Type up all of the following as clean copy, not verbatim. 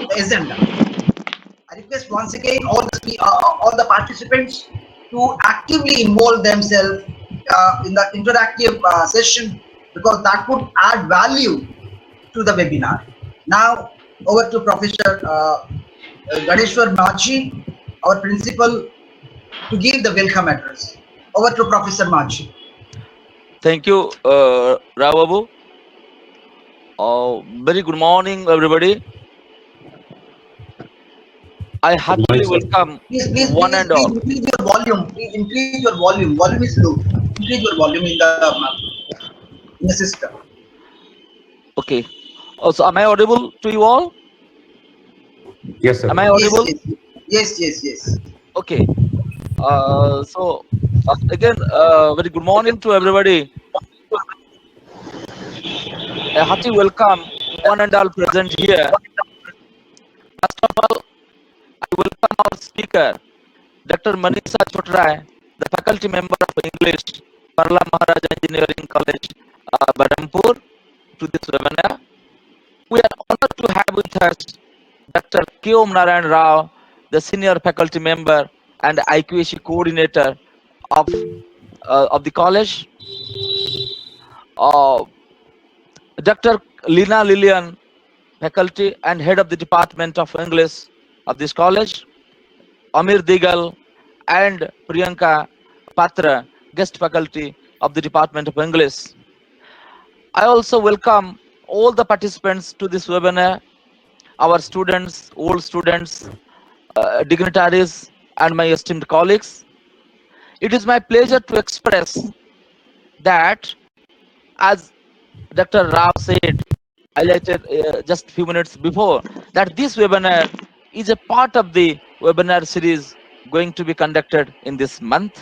the agenda. I request once again all the participants to actively involve themselves in the interactive session, because that would add value to the webinar. Now, over to Professor Ganeshwar Machi, our principal, to give the welcome address. Over to Professor Machi. Thank you, Ravabu. Very good morning, everybody. I Good morning, heartily sir. welcome Please, please, one please, and please all. increase your volume. Please increase your volume. Volume is low. Increase your volume in the system. Okay. Also, am I audible to you all? Yes, sir. Am I Yes, audible? yes, yes, yes, yes. Okay. So again, very good morning to everybody. A hearty welcome, one and all present here. First of all, I welcome our speaker, Dr. Manisha Chotrai, the faculty member of English, Parla Maharaj Engineering College, Badampur, to this webinar. We are honored to have with us Dr. K. Om Narayan Rao, the senior faculty member and IQAC coordinator of the college. Uh, Dr. Lina Lillian, faculty and head of the department of English of this college. Amir Digal and Priyanka Patra, guest faculty of the department of English. I also welcome all the participants to this webinar, our students, old students, dignitaries, and my esteemed colleagues. It is my pleasure to express that, as Dr. Rao said, highlighted just a few minutes before, that this webinar is a part of the webinar series going to be conducted in this month.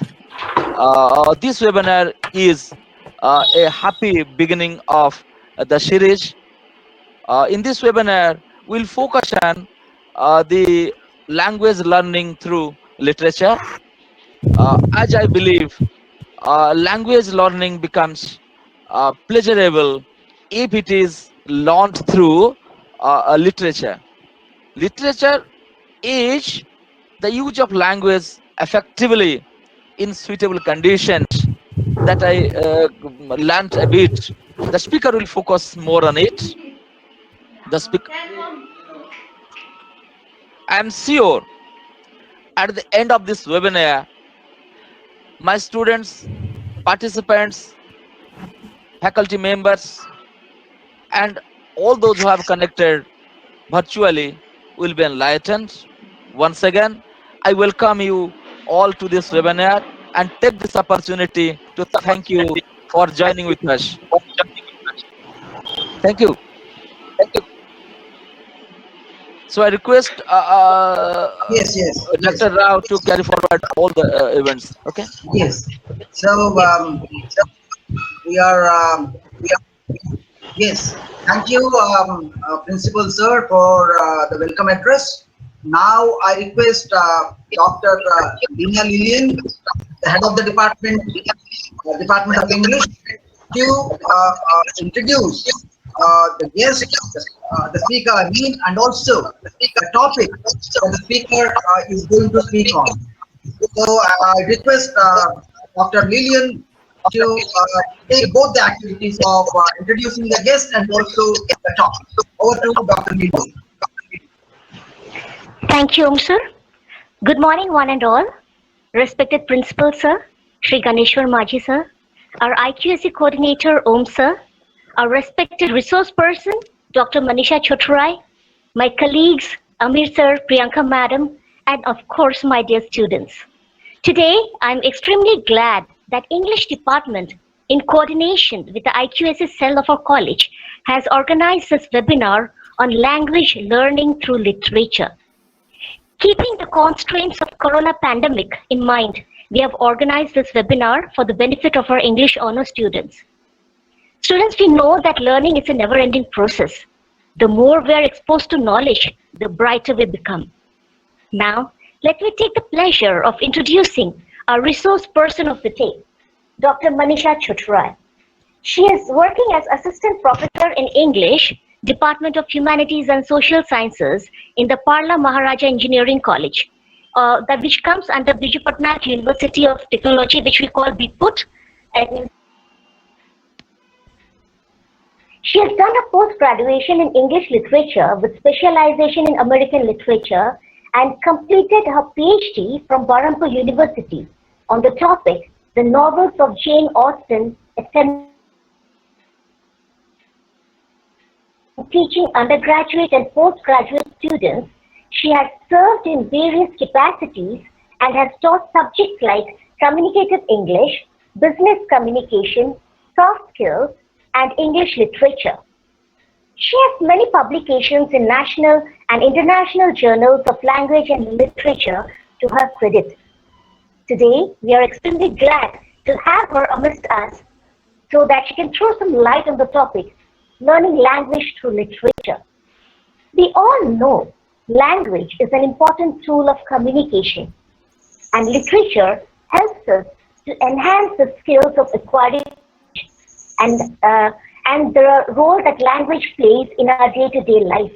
This webinar is a happy beginning of the series. In this webinar, we'll focus on the language learning through literature. As I believe, language learning becomes pleasurable if it is learned through literature. Literature is the use of language effectively in suitable conditions that I learned a bit. The speaker will focus more on it. The speaker, I am sure at the end of this webinar, my students, participants, faculty members, and all those who have connected virtually will be enlightened. Once again, I welcome you all to this webinar and take this opportunity to thank you for joining with us. Thank you. So I request Yes, yes, yes, Dr. Rao to carry forward all the events. Okay. yes. So we are yes. Thank you, Principal Sir, for the welcome address. Now I request Dr. Lina Lillian, the head of the Department of English, to introduce the guest, the speaker, I mean, and also the topic that the speaker is going to speak on. So I request Dr. Lillian to take both the activities of introducing the guest and also the topic. Over to Dr. Lillian. Thank you, Om sir. Good morning, one and all. Respected Principal sir, Shri Ganeshwar Maji sir, our IQAC coordinator Om sir, our respected resource person Dr. Manisha Chotrai, my colleagues Amir sir, Priyanka madam, and of course my dear students. Today, I'm extremely glad that English department, in coordination with the IQAC cell of our college, has organized this webinar on language learning through literature. Keeping the constraints of corona pandemic in mind, we have organized this webinar for the benefit of our English honor students. Students, we know that learning is a never-ending process. The more we are exposed to knowledge, the brighter we become. Now, let me take the pleasure of introducing our resource person of the day, Dr. Manisha Chotrai. She is working as assistant professor in English Department of Humanities and Social Sciences in the Parla Maharaja Engineering College, which comes under Biju Patnaik University of Technology, which we call BPUT. And she has done a post-graduation in English literature with specialization in American literature and completed her PhD from Berhampur University on the topic, The Novels of Jane Austen, teaching undergraduate and postgraduate students. She has served in various capacities and has taught subjects like communicative English, business communication, soft skills, and English literature. She has many publications in national and international journals of language and literature to her credit. Today, we are extremely glad to have her amongst us so that she can throw some light on the topic, learning language through literature. We all know language is an important tool of communication, and literature helps us to enhance the skills of acquiring and the role that language plays in our day-to-day life.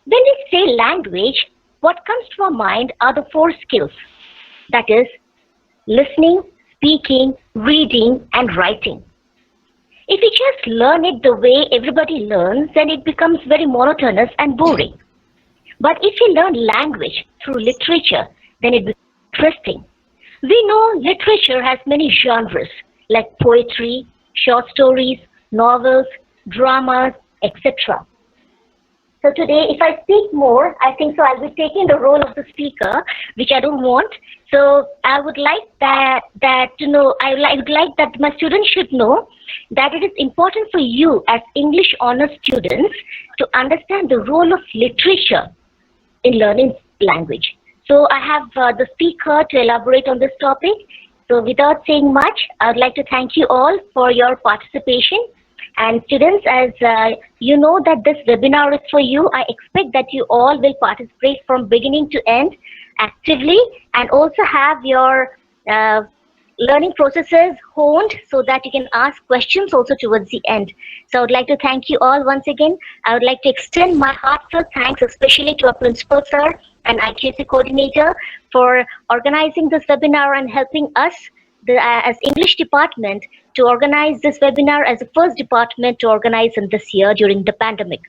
When we say language, what comes to our mind are the 4 skills. That is, listening, speaking, reading, and writing. If we just learn it the way everybody learns, then it becomes very monotonous and boring. But if we learn language through literature, then it becomes interesting. We know literature has many genres like poetry, short stories, novels, dramas, etc. So today, if I speak more, I think so I'll be taking the role of the speaker, which I don't want. So I would like that my students should know that it is important for you as English honors students to understand the role of literature in learning language. So I have the speaker to elaborate on this topic. So without saying much, I would like to thank you all for your participation. And students, as you know that this webinar is for you, I expect that you all will participate from beginning to end actively and also have your learning processes honed so that you can ask questions also towards the end. So I would like to thank you all once again. I would like to extend my heartfelt thanks especially to our principal sir and IQAC coordinator for organizing this webinar and helping us as English department to organize this webinar as the first department to organize in this year during the pandemic.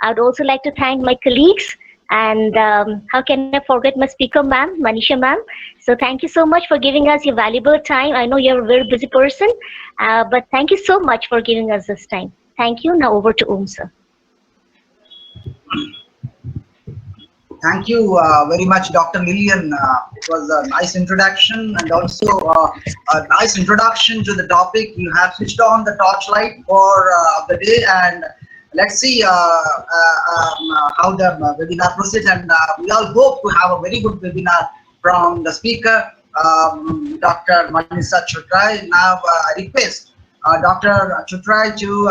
I would also like to thank my colleagues and how can I forget my speaker ma'am, Manisha ma'am. So thank you so much for giving us your valuable time. I know you're a very busy person, but thank you so much for giving us this time. Thank you. Now over to Om sir. Thank you very much, Dr. Lillian. It was a nice introduction and also a nice introduction to the topic. You have switched on the torchlight for the day, and let's see how the webinar proceeds. And we all hope to have a very good webinar from the speaker, Dr. Manisa Chutrai. Now I request Dr. Chutrai to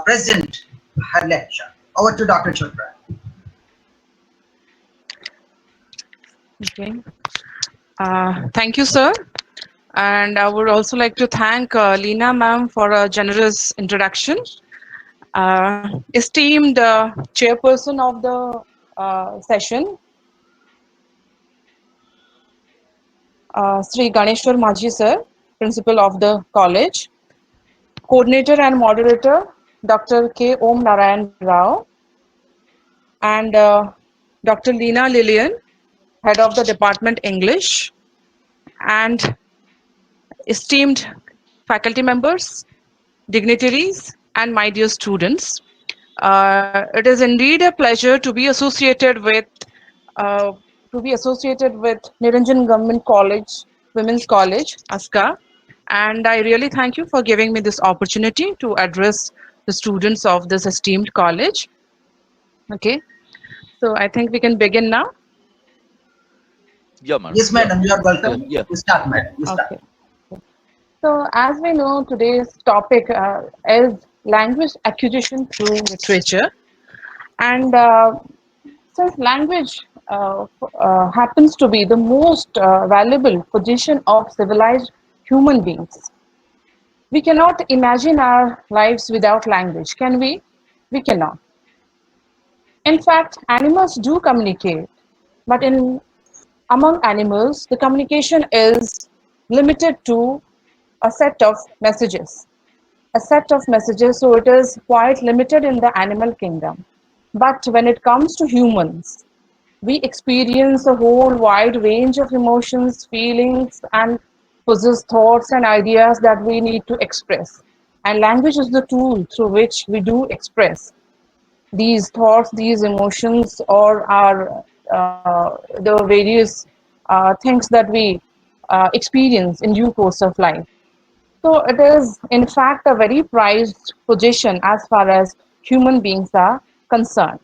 present her lecture. Over to Dr. Chutrai. Okay. Thank you, sir. And I would also like to thank Leena ma'am for a generous introduction. Esteemed chairperson of the session, Sri Ganeshwar Majhi sir, principal of the college, coordinator and moderator, Dr. K. Om Narayan Rao, and Dr. Leena Lillian, head of the department English, and esteemed faculty members, dignitaries, and my dear students. It is indeed a pleasure to be associated with Niranjan Government College, Women's College, ASCA, and I really thank you for giving me this opportunity to address the students of this esteemed college. Okay, so I think we can begin now. Yeah, madam. Yes, madam, you are welcome. Yeah. You start, madam. You start. Okay. So as we know, today's topic is language acquisition through literature. And since language happens to be the most valuable position of civilized human beings, we cannot imagine our lives without language, can we? We cannot. In fact, animals do communicate, but in among animals, the communication is limited to a set of messages. A set of messages, so it is quite limited in the animal kingdom. But when it comes to humans, we experience a whole wide range of emotions, feelings, and possess thoughts and ideas that we need to express. And language is the tool through which we do express these thoughts, these emotions, or our the various things that we experience in due course of life. So it is, in fact, a very prized position as far as human beings are concerned.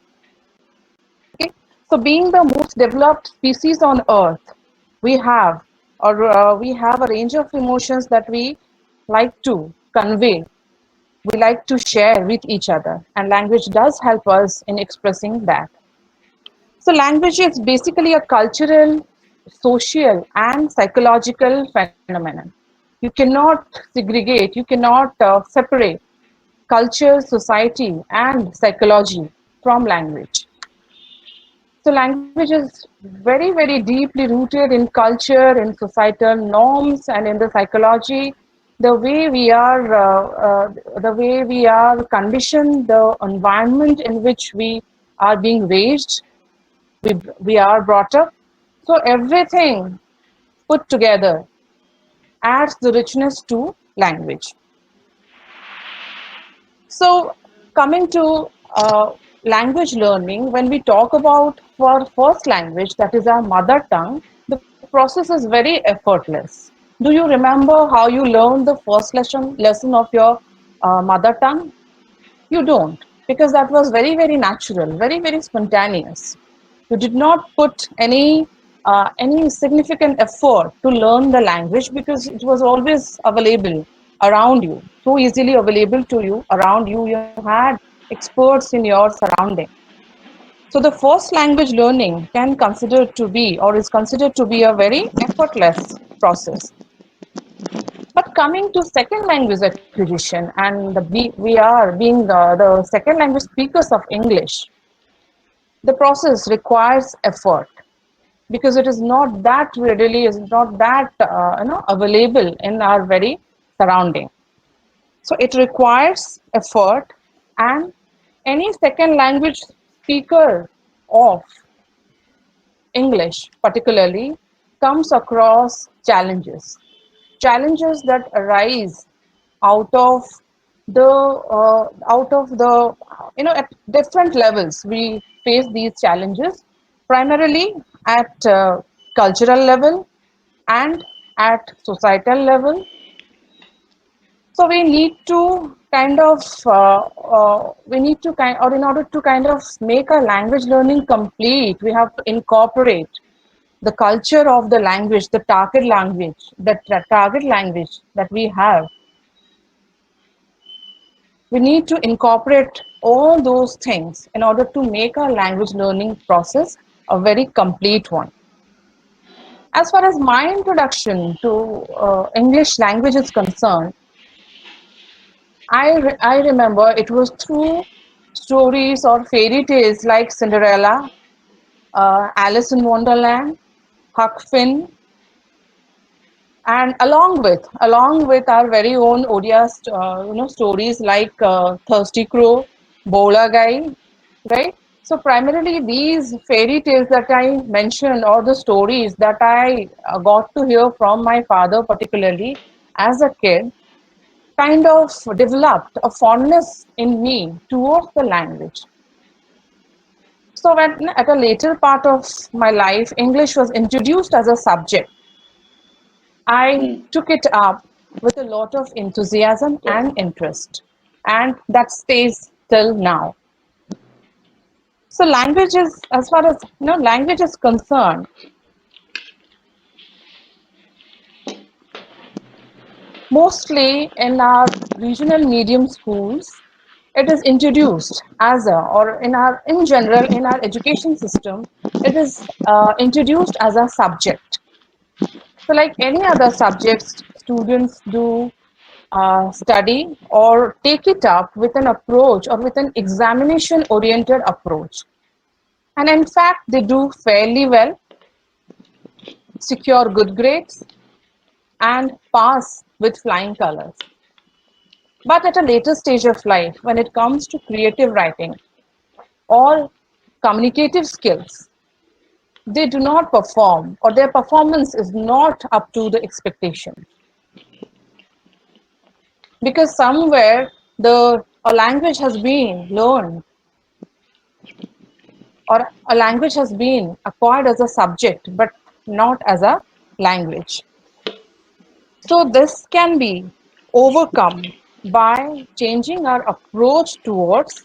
Okay? So, being the most developed species on Earth, we have, we have a range of emotions that we like to convey, we like to share with each other, and language does help us in expressing that. So, language is basically a cultural, social, and psychological phenomenon. You cannot segregate, you cannot separate culture, society, and psychology from language. So, language is very, very deeply rooted in culture, in societal norms, and in the psychology. The way we are conditioned, the environment in which we are being raised, we are brought up. So everything put together adds the richness to language. So coming to language learning, when we talk about for first language, that is our mother tongue, the process is very effortless. Do you remember how you learned the first lesson of your mother tongue? You don't, because that was very, very natural, very, very spontaneous. You did not put any significant effort to learn the language because it was always available around you, so easily available to you around you. You had experts in your surrounding. So the first language learning can consider to be or is considered to be a very effortless process. But coming to second language acquisition, and we are being the second language speakers of English, the process requires effort because it is not that readily, is not that available in our very surrounding. So it requires effort, and any second language speaker of English, particularly, comes across challenges that arise out of the at different levels. We face these challenges primarily at cultural level and at societal level. So we need to we need to or in order to kind of make our language learning complete, we have to incorporate the culture of the language, the target language that we have. We need to incorporate all those things in order to make our language learning process a very complete one. As far as my introduction to English language is concerned, I remember it was through stories or fairy tales like Cinderella, Alice in Wonderland, Huck Finn, and along with our very own Odia stories like Thirsty Crow, Bola Guy, right? So primarily these fairy tales that I mentioned, or the stories that I got to hear from my father, particularly as a kid, kind of developed a fondness in me towards the language. So when at a later part of my life, English was introduced as a subject, I took it up with a lot of enthusiasm and interest, and that stays till now. So language is, as far as language is concerned, mostly in our regional medium schools, it is introduced as or in general in our education system, it is introduced as a subject. So like any other subjects students do study or take it up with an approach or with an examination oriented approach. And in fact, they do fairly well, secure good grades, and pass with flying colors. But at a later stage of life, when it comes to creative writing or communicative skills, they do not perform, or their performance is not up to the expectation. Because somewhere a language has been learned, or a language has been acquired as a subject but not as a language. So this can be overcome by changing our approach towards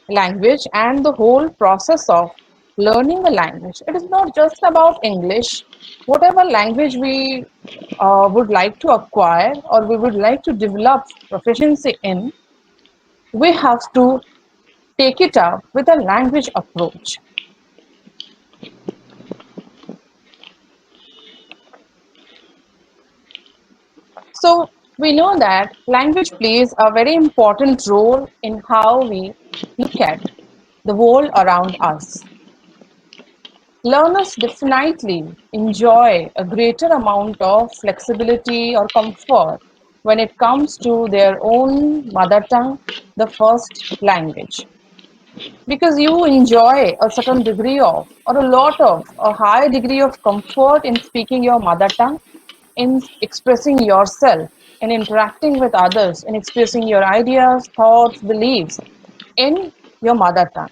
language and the whole process of learning a language. It is not just about English. Whatever language we would like to acquire or we would like to develop proficiency in, we have to take it up with a language approach. So we know that language plays a very important role in how we look at the world around us. Learners definitely enjoy a greater amount of flexibility or comfort when it comes to their own mother tongue, the first language. Because you enjoy a certain degree of, or a lot of, a high degree of comfort in speaking your mother tongue, in expressing yourself, in interacting with others, in expressing your ideas, thoughts, beliefs in your mother tongue.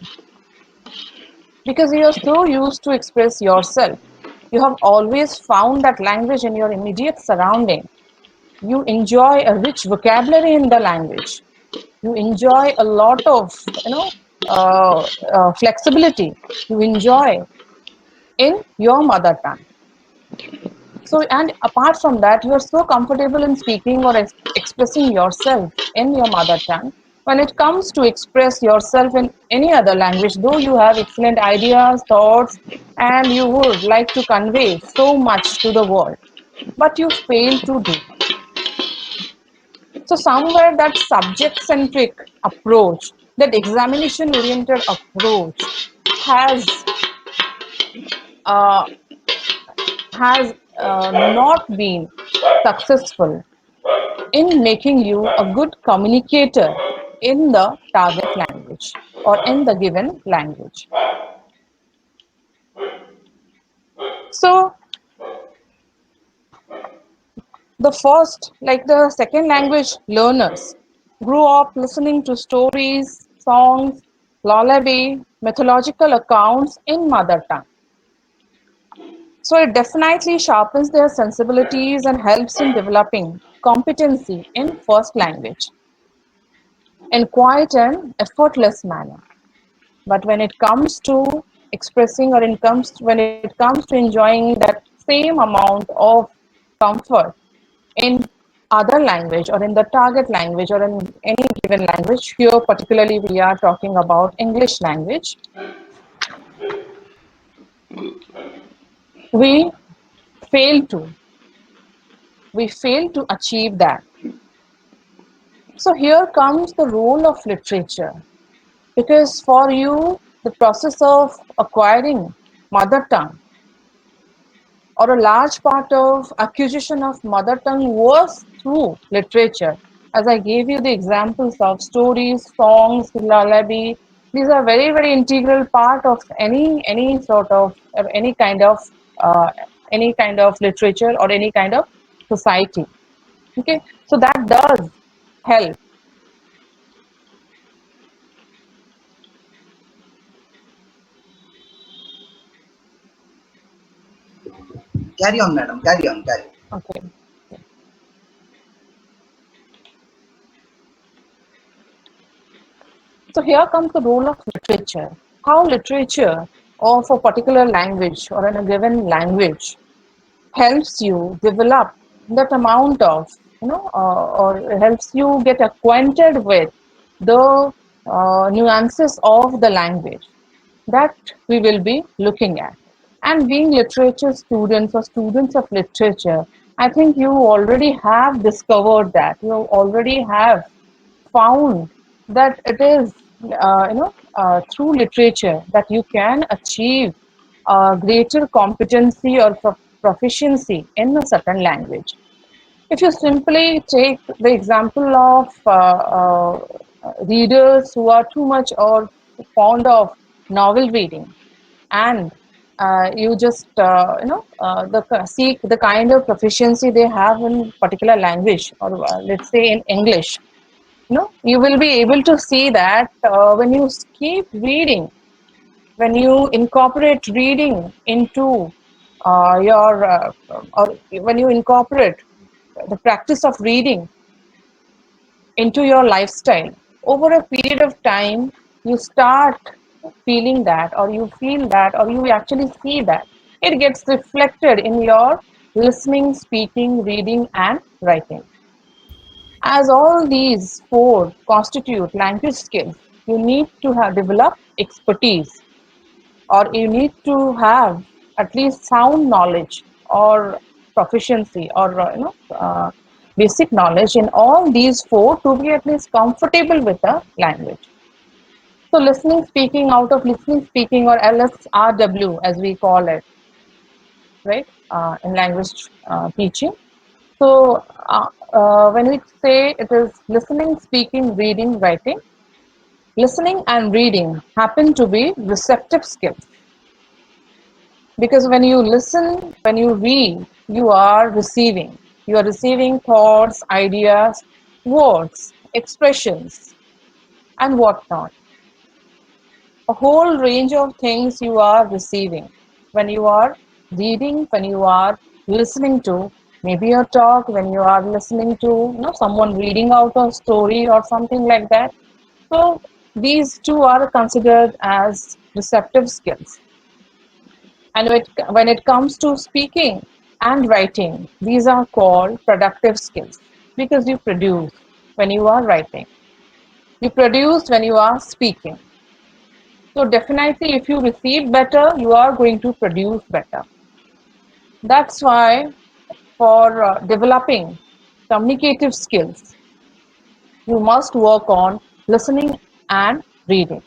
Because you are so used to express yourself, you have always found that language in your immediate surrounding. You enjoy a rich vocabulary in the language. You enjoy a lot of, flexibility. You enjoy in your mother tongue. So, and apart from that, you are so comfortable in speaking or expressing yourself in your mother tongue. When it comes to express yourself in any other language, though you have excellent ideas, thoughts, and you would like to convey so much to the world, but you fail to do. So, somewhere that subject centric approach, that examination oriented approach uh, has not been successful in making you a good communicator in the target language or in the given language. So the second language learners grew up listening to stories, songs, lullaby, mythological accounts in mother tongue. So it definitely sharpens their sensibilities and helps in developing competency in first language in quite an effortless manner. But when it comes to expressing or when it comes to enjoying that same amount of comfort in other language or in the target language or in any given language, here particularly we are talking about English language, we fail to achieve that. So here comes the role of literature, because for you the process of acquiring mother tongue or a large part of acquisition of mother tongue was through literature. As I gave you the examples of stories, songs, lullaby, these are very, very integral part of any sort of uh, any kind of literature or any kind of society. Okay, so that does help. Carry on, madam. Carry on. Carry on. Okay. So here comes the role of literature. How literature of a particular language or in a given language helps you develop that amount of, or helps you get acquainted with the nuances of the language that we will be looking at. And being literature students or students of literature, I think you already have discovered that. You already have found that it is, through literature that you can achieve greater competency or proficiency in a certain language. If you simply take the example of readers who are too much or fond of novel reading, and you just seek the kind of proficiency they have in particular language, or let's say in English, you will be able to see that when you keep reading, when you incorporate reading into your or when you incorporate the practice of reading into your lifestyle, over a period of time, you start feeling that, or you feel that, or you actually see that it gets reflected in your listening, speaking, reading, and writing. As all these four constitute language skills, you need to have developed expertise, or you need to have at least sound knowledge or proficiency, or basic knowledge in all these four to be at least comfortable with the language. So listening, speaking, out of listening, speaking, or LSRW as we call it, right, in language teaching. So when we say it is listening, speaking, reading, writing, listening and reading happen to be receptive skills. Because when you listen, when you read, you are receiving. You are receiving thoughts, ideas, words, expressions, and whatnot. A whole range of things you are receiving when you are reading, when you are listening to maybe a talk, when you are listening to someone reading out a story or something like that. So these two are considered as receptive skills. And when it comes to speaking and writing, these are called productive skills, because you produce when you are writing, you produce when you are speaking. So definitely, if you receive better, you are going to produce better. That's why for developing communicative skills, you must work on listening and reading.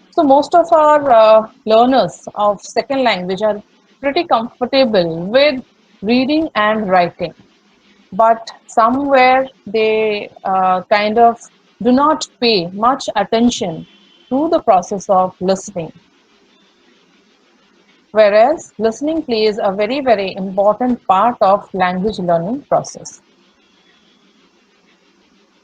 So most of our learners of second language are pretty comfortable with reading and writing, but somewhere they kind of do not pay much attention to the process of listening. Whereas listening plays a very, very important part of language learning process.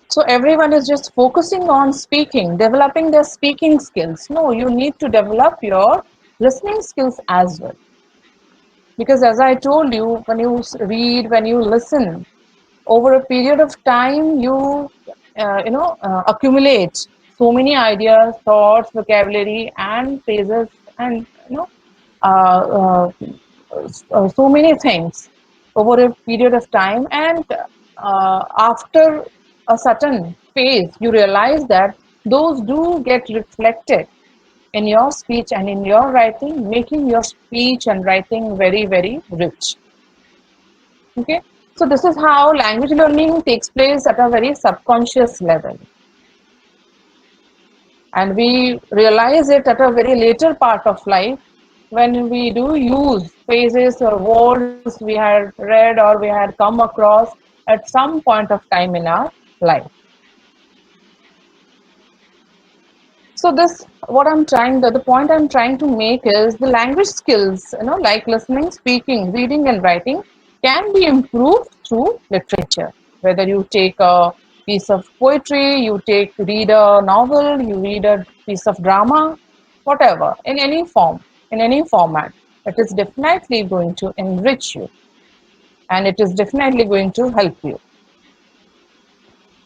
So everyone is just focusing on speaking, developing their speaking skills. No, you need to develop your listening skills as well. Because as I told you, when you read, when you listen, over a period of time, you accumulate so many ideas, thoughts, vocabulary, and phrases, and uh, so many things over a period of time. And after a certain phase, you realize that those do get reflected in your speech and in your writing, making your speech and writing very, very rich. Okay, so this is how language learning takes place at a very subconscious level, and we realize it at a very later part of life when we do use phrases or words we had read or we had come across at some point of time in our life. So this, what I'm trying, the point I'm trying to make is the language skills, like listening, speaking, reading, and writing can be improved through literature. Whether you take a piece of poetry, read a novel, you read a piece of drama, whatever, in any form, in any format, it is definitely going to enrich you, and it is definitely going to help you.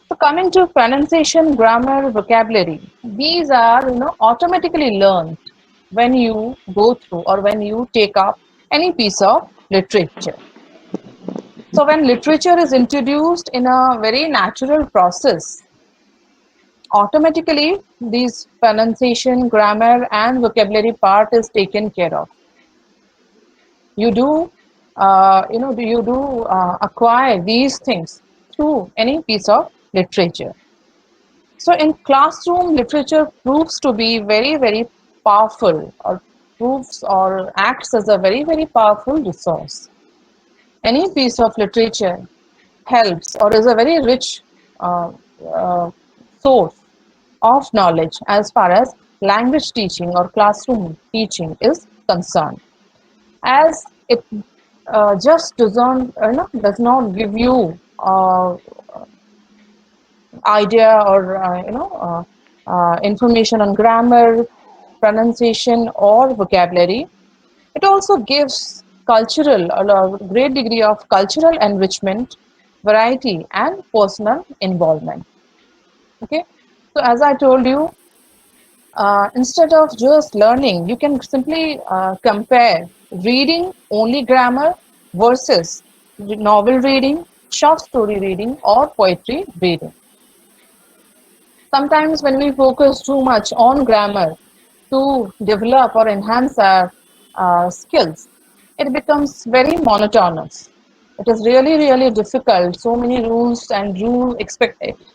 So coming to pronunciation, grammar, vocabulary, these are automatically learned when you go through or when you take up any piece of literature. So when literature is introduced in a very natural process, automatically these pronunciation, grammar, and vocabulary part is taken care of. You do you do acquire these things through any piece of literature. So in classroom, literature proves to be very, very powerful, or proves or acts as a very, very powerful resource. Any piece of literature helps or is a very rich uh, uh, source of knowledge as far as language teaching or classroom teaching is concerned, as it just does not give you idea or information on grammar, pronunciation, or vocabulary. It also gives cultural, a great degree of cultural enrichment, variety, and personal involvement. Okay, so as I told you, instead of just learning, you can simply compare reading only grammar versus novel reading, short story reading, or poetry reading. Sometimes when we focus too much on grammar to develop or enhance our skills, it becomes very monotonous. It is really, really difficult. So many rules and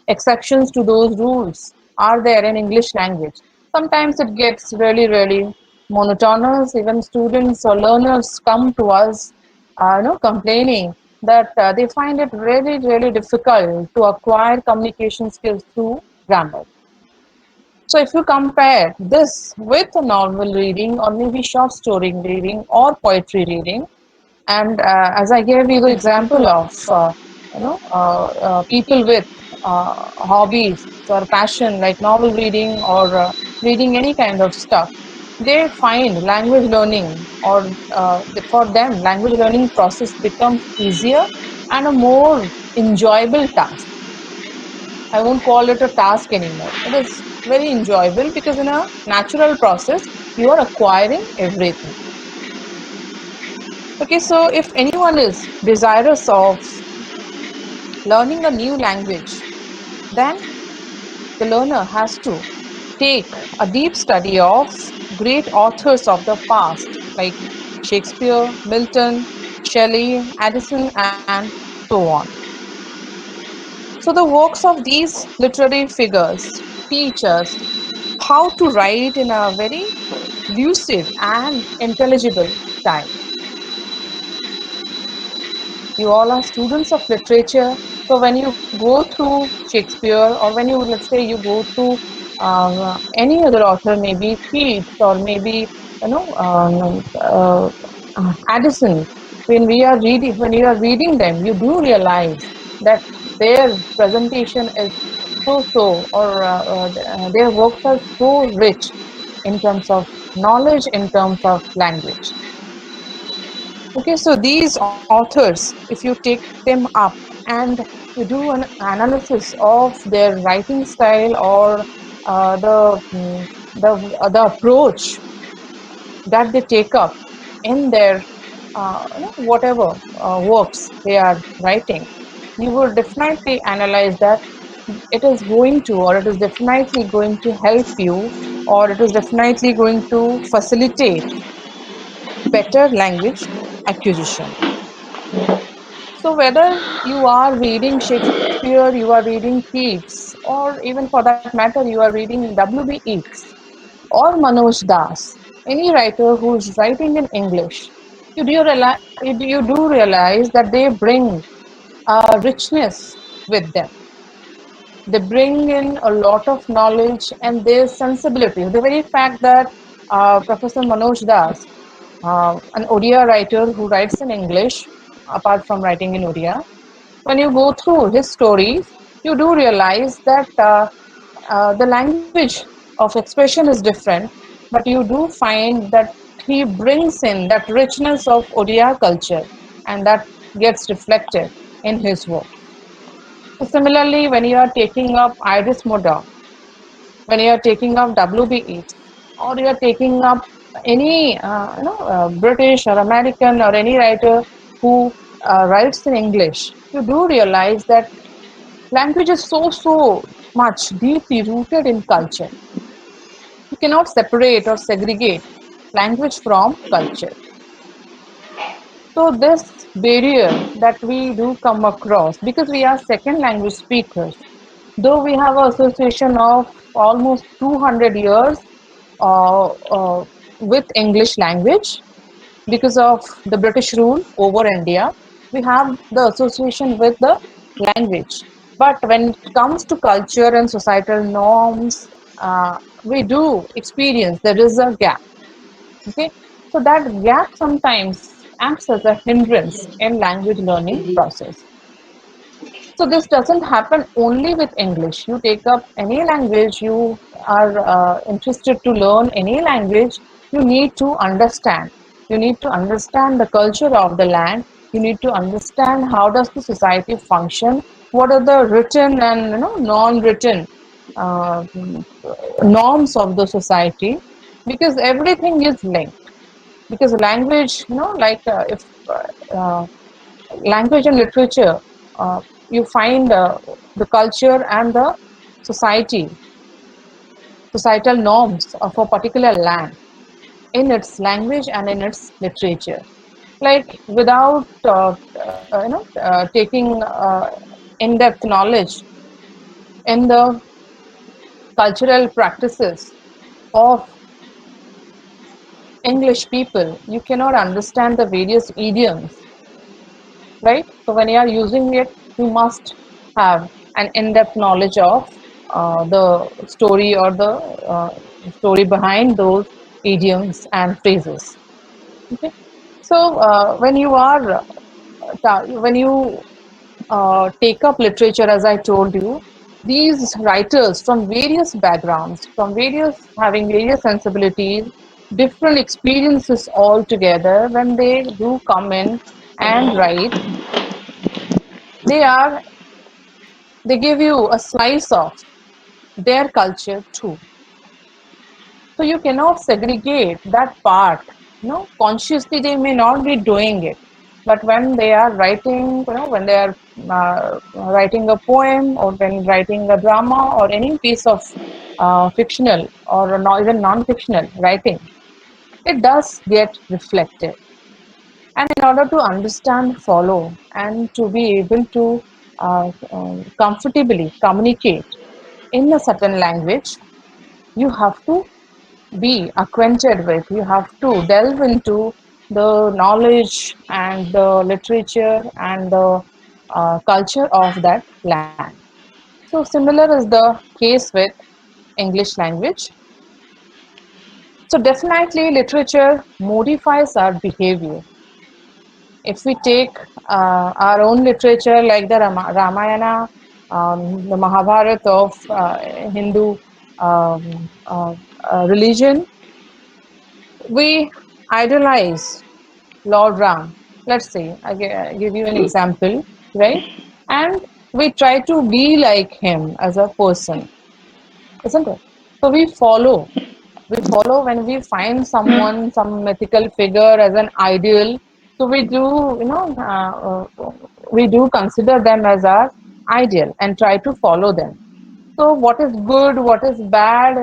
exceptions to those rules are there in English language. Sometimes it gets really, really monotonous. Even students or learners come to us, complaining that they find it really, really difficult to acquire communication skills through grammar. So if you compare this with a novel reading or maybe short story reading or poetry reading, and as I gave you the example of people with hobbies or passion like novel reading or reading any kind of stuff, they find language learning or for them language learning process becomes easier and a more enjoyable task. I won't call it a task anymore. It is very enjoyable because in a natural process, you are acquiring everything. Okay, so if anyone is desirous of learning a new language, then the learner has to take a deep study of great authors of the past like Shakespeare, Milton, Shelley, Addison, and so on. So the works of these literary figures teach us how to write in a very lucid and intelligible style. You all are students of literature, so when you go through Shakespeare or when you, let's say, you go through any other author, maybe Keats or maybe Addison, when you are reading them, you do realize that their presentation is so, or their works are so rich in terms of knowledge, in terms of language. Okay, so these authors, if you take them up and you do an analysis of their writing style or the approach that they take up in their whatever works they are writing, you will definitely analyze that it is going to, or it is definitely going to help you, or it is definitely going to facilitate better language acquisition. So whether you are reading Shakespeare, you are reading Keats, or even for that matter, you are reading W.B. Yeats or Manoj Das, any writer who is writing in English, you do realize that they bring a richness with them. They bring in a lot of knowledge and their sensibility. The very fact that Professor Manoj Das, an Odia writer who writes in English, apart from writing in Odia, when you go through his stories, you do realize that the language of expression is different, but you do find that he brings in that richness of Odia culture, and that gets reflected in his work. So similarly, when you are taking up Iris Murdoch, when you are taking up W.B. Yeats, or you are taking up any British or American or any writer who writes in English, you do realize that language is so much deeply rooted in culture. You cannot separate or segregate language from culture. So this barrier that we do come across, because we are second language speakers, though we have an association of almost 200 years with English language, because of the British rule over India, we have the association with the language. But when it comes to culture and societal norms, we do experience there is a gap. Okay, so that gap sometimes acts as a hindrance in language learning process. So this doesn't happen only with English. You take up any language, you are interested to learn any language, you need to understand. You need to understand the culture of the land. You need to understand how does the society function, what are the written and non-written uh, norms of the society, because everything is linked. Because language, like if uh, language and literature, you find the culture and the society, societal norms of a particular land in its language and in its literature. Like without taking in-depth knowledge in the cultural practices of English people, you cannot understand the various idioms, right? So when you are using it, you must have an in-depth knowledge of the story or the story behind those idioms and phrases. Okay, so when you take up literature, as I told you, these writers from various backgrounds, from various having various sensibilities, different experiences all together, when they do come in and write, they are they give you a slice of their culture too. So you cannot segregate that part. Consciously they may not be doing it, but when they are writing, when they are writing a poem or when writing a drama or any piece of fictional or not even non-fictional writing, it does get reflected. And in order to understand, follow, and to be able to comfortably communicate in a certain language, you have to be acquainted with, you have to delve into the knowledge and the literature and the culture of that land. So similar is the case with English language. So definitely literature modifies our behavior. If we take our own literature like the Ramayana, the Mahabharata of Hindu religion, we idolize Lord Ram. Let's say, I give you an example, right? And we try to be like him as a person, isn't it? So we follow. We follow when we find someone, some mythical figure as an ideal. So we do, we do consider them as our ideal and try to follow them. So what is good, what is bad,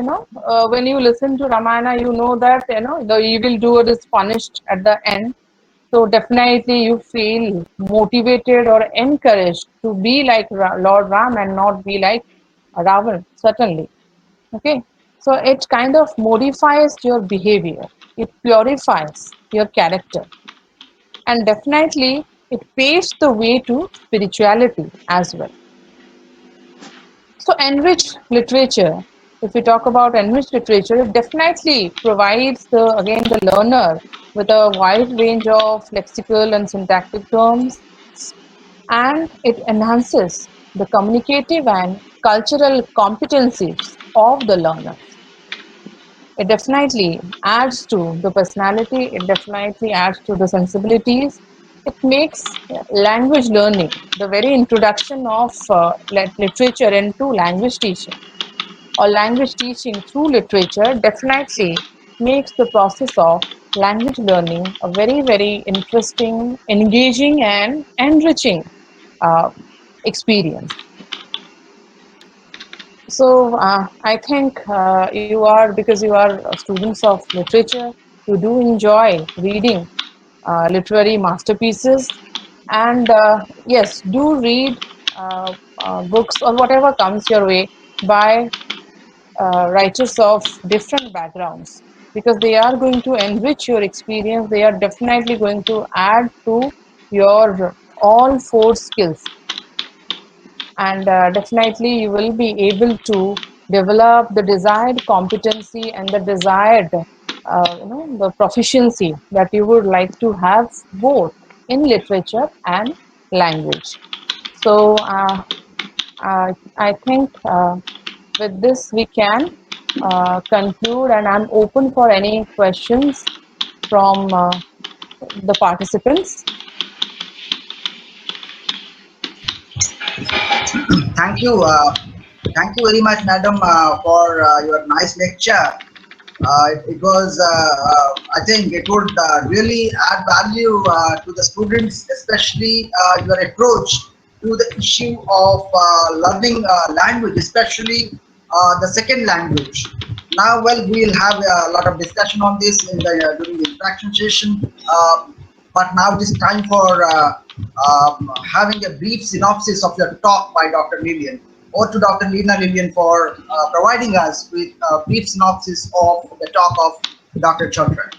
when you listen to Ramayana, you know that, the evildoer is punished at the end. So definitely you feel motivated or encouraged to be like Lord Ram and not be like Ravan, certainly. Okay. So it kind of modifies your behavior. It purifies your character. And definitely it paves the way to spirituality as well. So enriched literature, if we talk about enriched literature, it definitely provides the learner with a wide range of lexical and syntactic terms, and it enhances the communicative and cultural competencies of the learner. It definitely adds to the personality, it definitely adds to the sensibilities. It makes language learning the very introduction of literature into language teaching, or language teaching through literature definitely makes the process of language learning a very, very interesting, engaging, and enriching uh, experience. So I think you are, because you are students of literature, you do enjoy reading literary masterpieces. And yes, do read books or whatever comes your way by writers of different backgrounds, because they are going to enrich your experience. They are definitely going to add to your all four skills, and definitely you will be able to develop the desired competency and the desired the proficiency that you would like to have both in literature and language. So I think with this we can conclude, and I'm open for any questions from the participants. Thank you. Thank you very much, madam, for your nice lecture. It was, I think it would really add value to the students, especially your approach to the issue of learning language, especially the second language. Now, well, we'll have a lot of discussion on this in the during the interaction session. But now it is time for having a brief synopsis of your talk by Dr. Lillian. Over to Dr. Lina Lillian for providing us with a brief synopsis of the talk of Dr. Choudhury.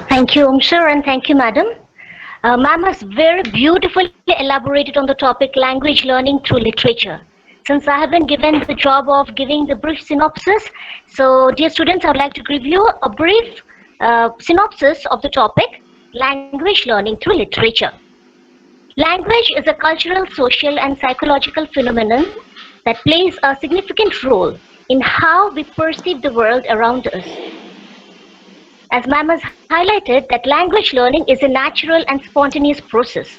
Thank you, sir, and thank you, madam. Ma'am has very beautifully elaborated on the topic language learning through literature. Since I have been given the job of giving the brief synopsis, so dear students, I would like to give you a brief synopsis of the topic language learning through literature. Language is a cultural, social, and psychological phenomenon that plays a significant role in how we perceive the world around us. As ma'am has highlighted, that language learning is a natural and spontaneous process.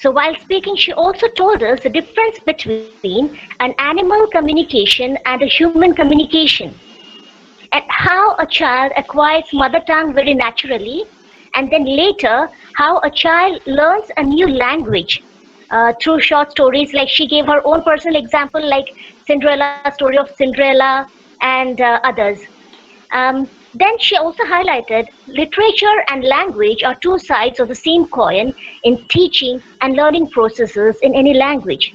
So while speaking, she also told us the difference between an animal communication and a human communication, and how a child acquires mother tongue very naturally, and then later how a child learns a new language through short stories. Like she gave her own personal example, like Cinderella, story of Cinderella, and others. Then she also highlighted literature and language are two sides of the same coin in teaching and learning processes in any language.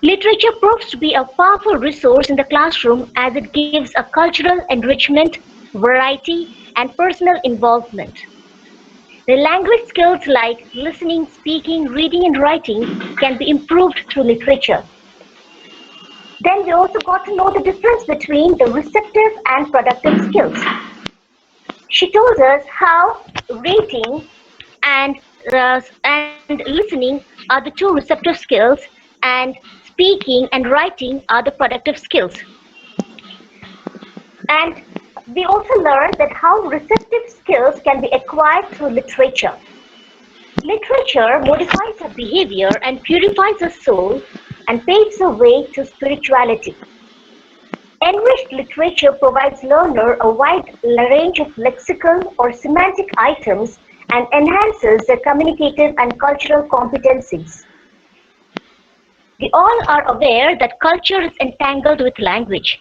Literature proves to be a powerful resource in the classroom as it gives a cultural enrichment, variety, and personal involvement. The language skills like listening, speaking, reading, and writing can be improved through literature. Then we also got to know the difference between the receptive and productive skills. She told us how reading and listening are the two receptive skills, and speaking and writing are the productive skills. And we also learned that how receptive skills can be acquired through literature. Literature modifies our behavior and purifies the soul and paves the way to spirituality. Enriched literature provides learner a wide range of lexical or semantic items and enhances their communicative and cultural competencies. We all are aware that culture is entangled with language.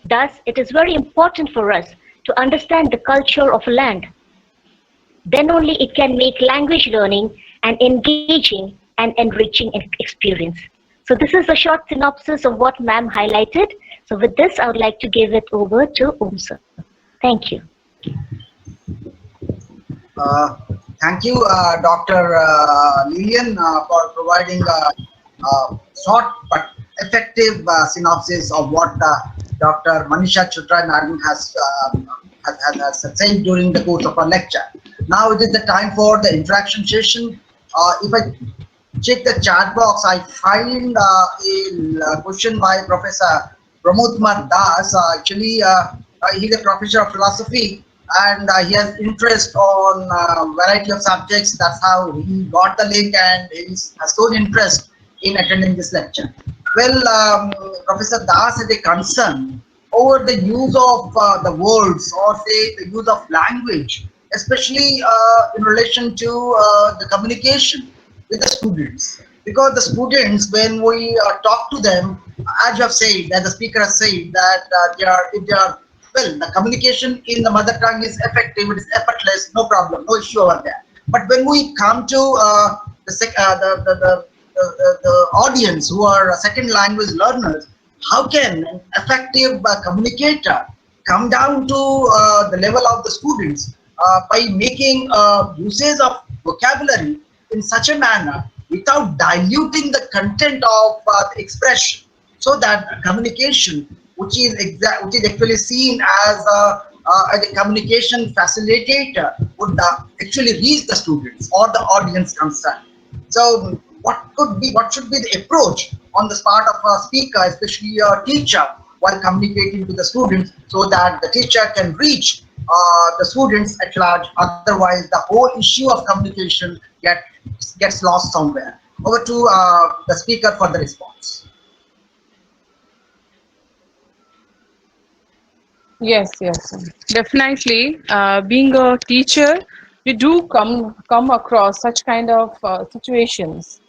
Thus, it is very important for us to understand the culture of a land. Then only it can make language learning an engaging and enriching experience. So this is a short synopsis of what ma'am highlighted. So with this, I would like to give it over to sir. Thank you. Thank you, Dr. Lillian, for providing a short but effective synopsis of what Dr. Manisha Choudhury Madam has said during the course of our lecture. Now it is the time for the interaction session. If I check the chat box, I find a question by Professor Pramod Kumar Das. Actually, he's a professor of philosophy, and he has interest on variety of subjects. That's how he got the link, and he has shown interest in attending this lecture. Well, Professor Das had a concern over the use of the words, or say the use of language, especially in relation to the communication with the students. because the students, when we talk to them, as you have said, as the speaker has said, that if they are, well, the communication in the mother tongue is effective, it is effortless, no problem, no issue over there. But when we come to the audience who are second language learners, how can an effective communicator come down to the level of the students by making usage of vocabulary in such a manner without diluting the content of the expression, so that communication, which is actually seen as a communication facilitator, would actually reach the students or the audience concerned. So what should be the approach on the part of a speaker, especially a teacher, while communicating to the students, so that the teacher can reach the students at large? Otherwise, the whole issue of communication gets lost somewhere. Over to the speaker for the response. Yes, yes, definitely. Being a teacher, we do come across such kind of situations,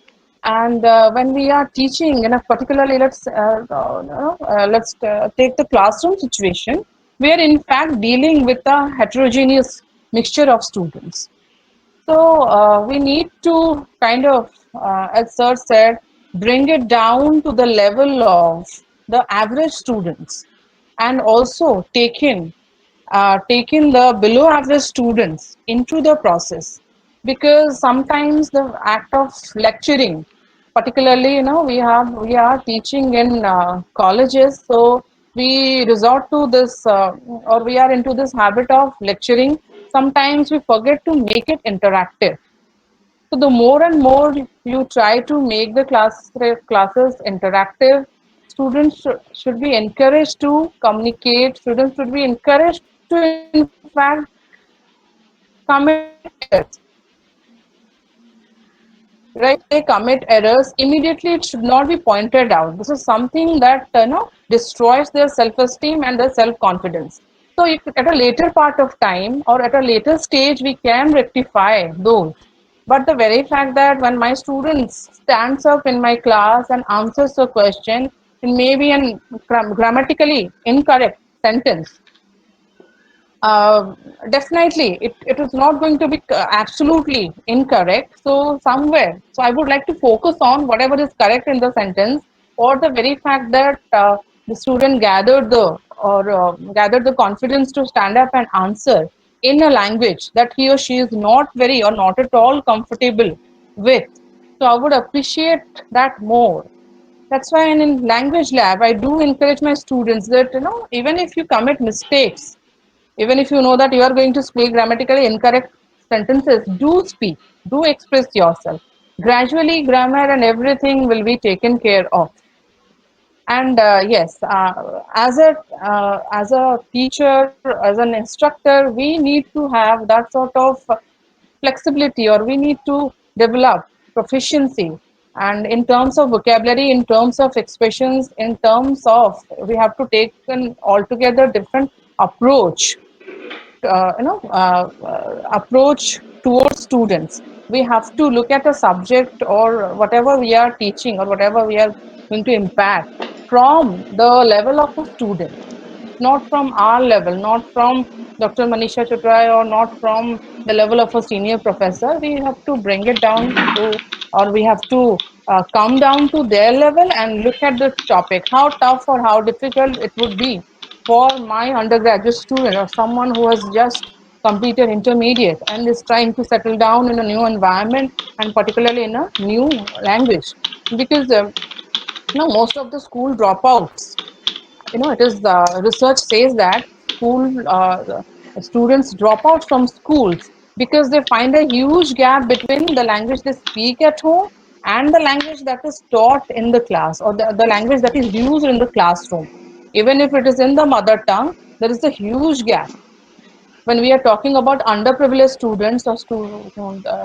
and when we are teaching in a particularly, let's take the classroom situation. We are in fact dealing with a heterogeneous mixture of students. So we need to kind of, as Sir said, bring it down to the level of the average students, and also take in the below average students into the process, because sometimes the act of lecturing, particularly, we are teaching in colleges, so we resort to this, or we are into this habit of lecturing. Sometimes we forget to make it interactive. So the more and more you try to make the classes interactive, students should be encouraged to communicate. Students should be encouraged to, in fact, commit errors. Right? They commit errors immediately. It should not be pointed out. This is something that destroys their self-esteem and their self-confidence. So, if at a later part of time or at a later stage we can rectify those, but the very fact that when my student stands up in my class and answers a question in maybe an grammatically incorrect sentence, uh, definitely it is not going to be absolutely incorrect. So somewhere, so I would like to focus on whatever is correct in the sentence, or the very fact that the student gathered the confidence to stand up and answer in a language that he or she is not very or not at all comfortable with. So I would appreciate that more. That's why in language lab I do encourage my students that, even if you commit mistakes, even if you know that you are going to speak grammatically incorrect sentences, do speak, do express yourself. Gradually, grammar and everything will be taken care of. And yes, as a teacher, as an instructor, we need to have that sort of flexibility, or we need to develop proficiency. And in terms of vocabulary, in terms of expressions, in terms of, we have to take an altogether different approach, approach towards students. We have to look at a subject or whatever we are teaching or whatever we are going to impact from the level of a student, not from our level, not from Dr. Manisha Chutrai, or not from the level of a senior professor. We have to bring it down to, or we have to come down to their level and look at the topic, how tough or how difficult it would be for my undergraduate student or someone who has just completed intermediate and is trying to settle down in a new environment, and particularly in a new language. Because most of the school dropouts, it is research says that school students drop out from schools because they find a huge gap between the language they speak at home and the language that is taught in the class, or the language that is used in the classroom. Even if it is in the mother tongue, there is a huge gap. When we are talking about underprivileged students, or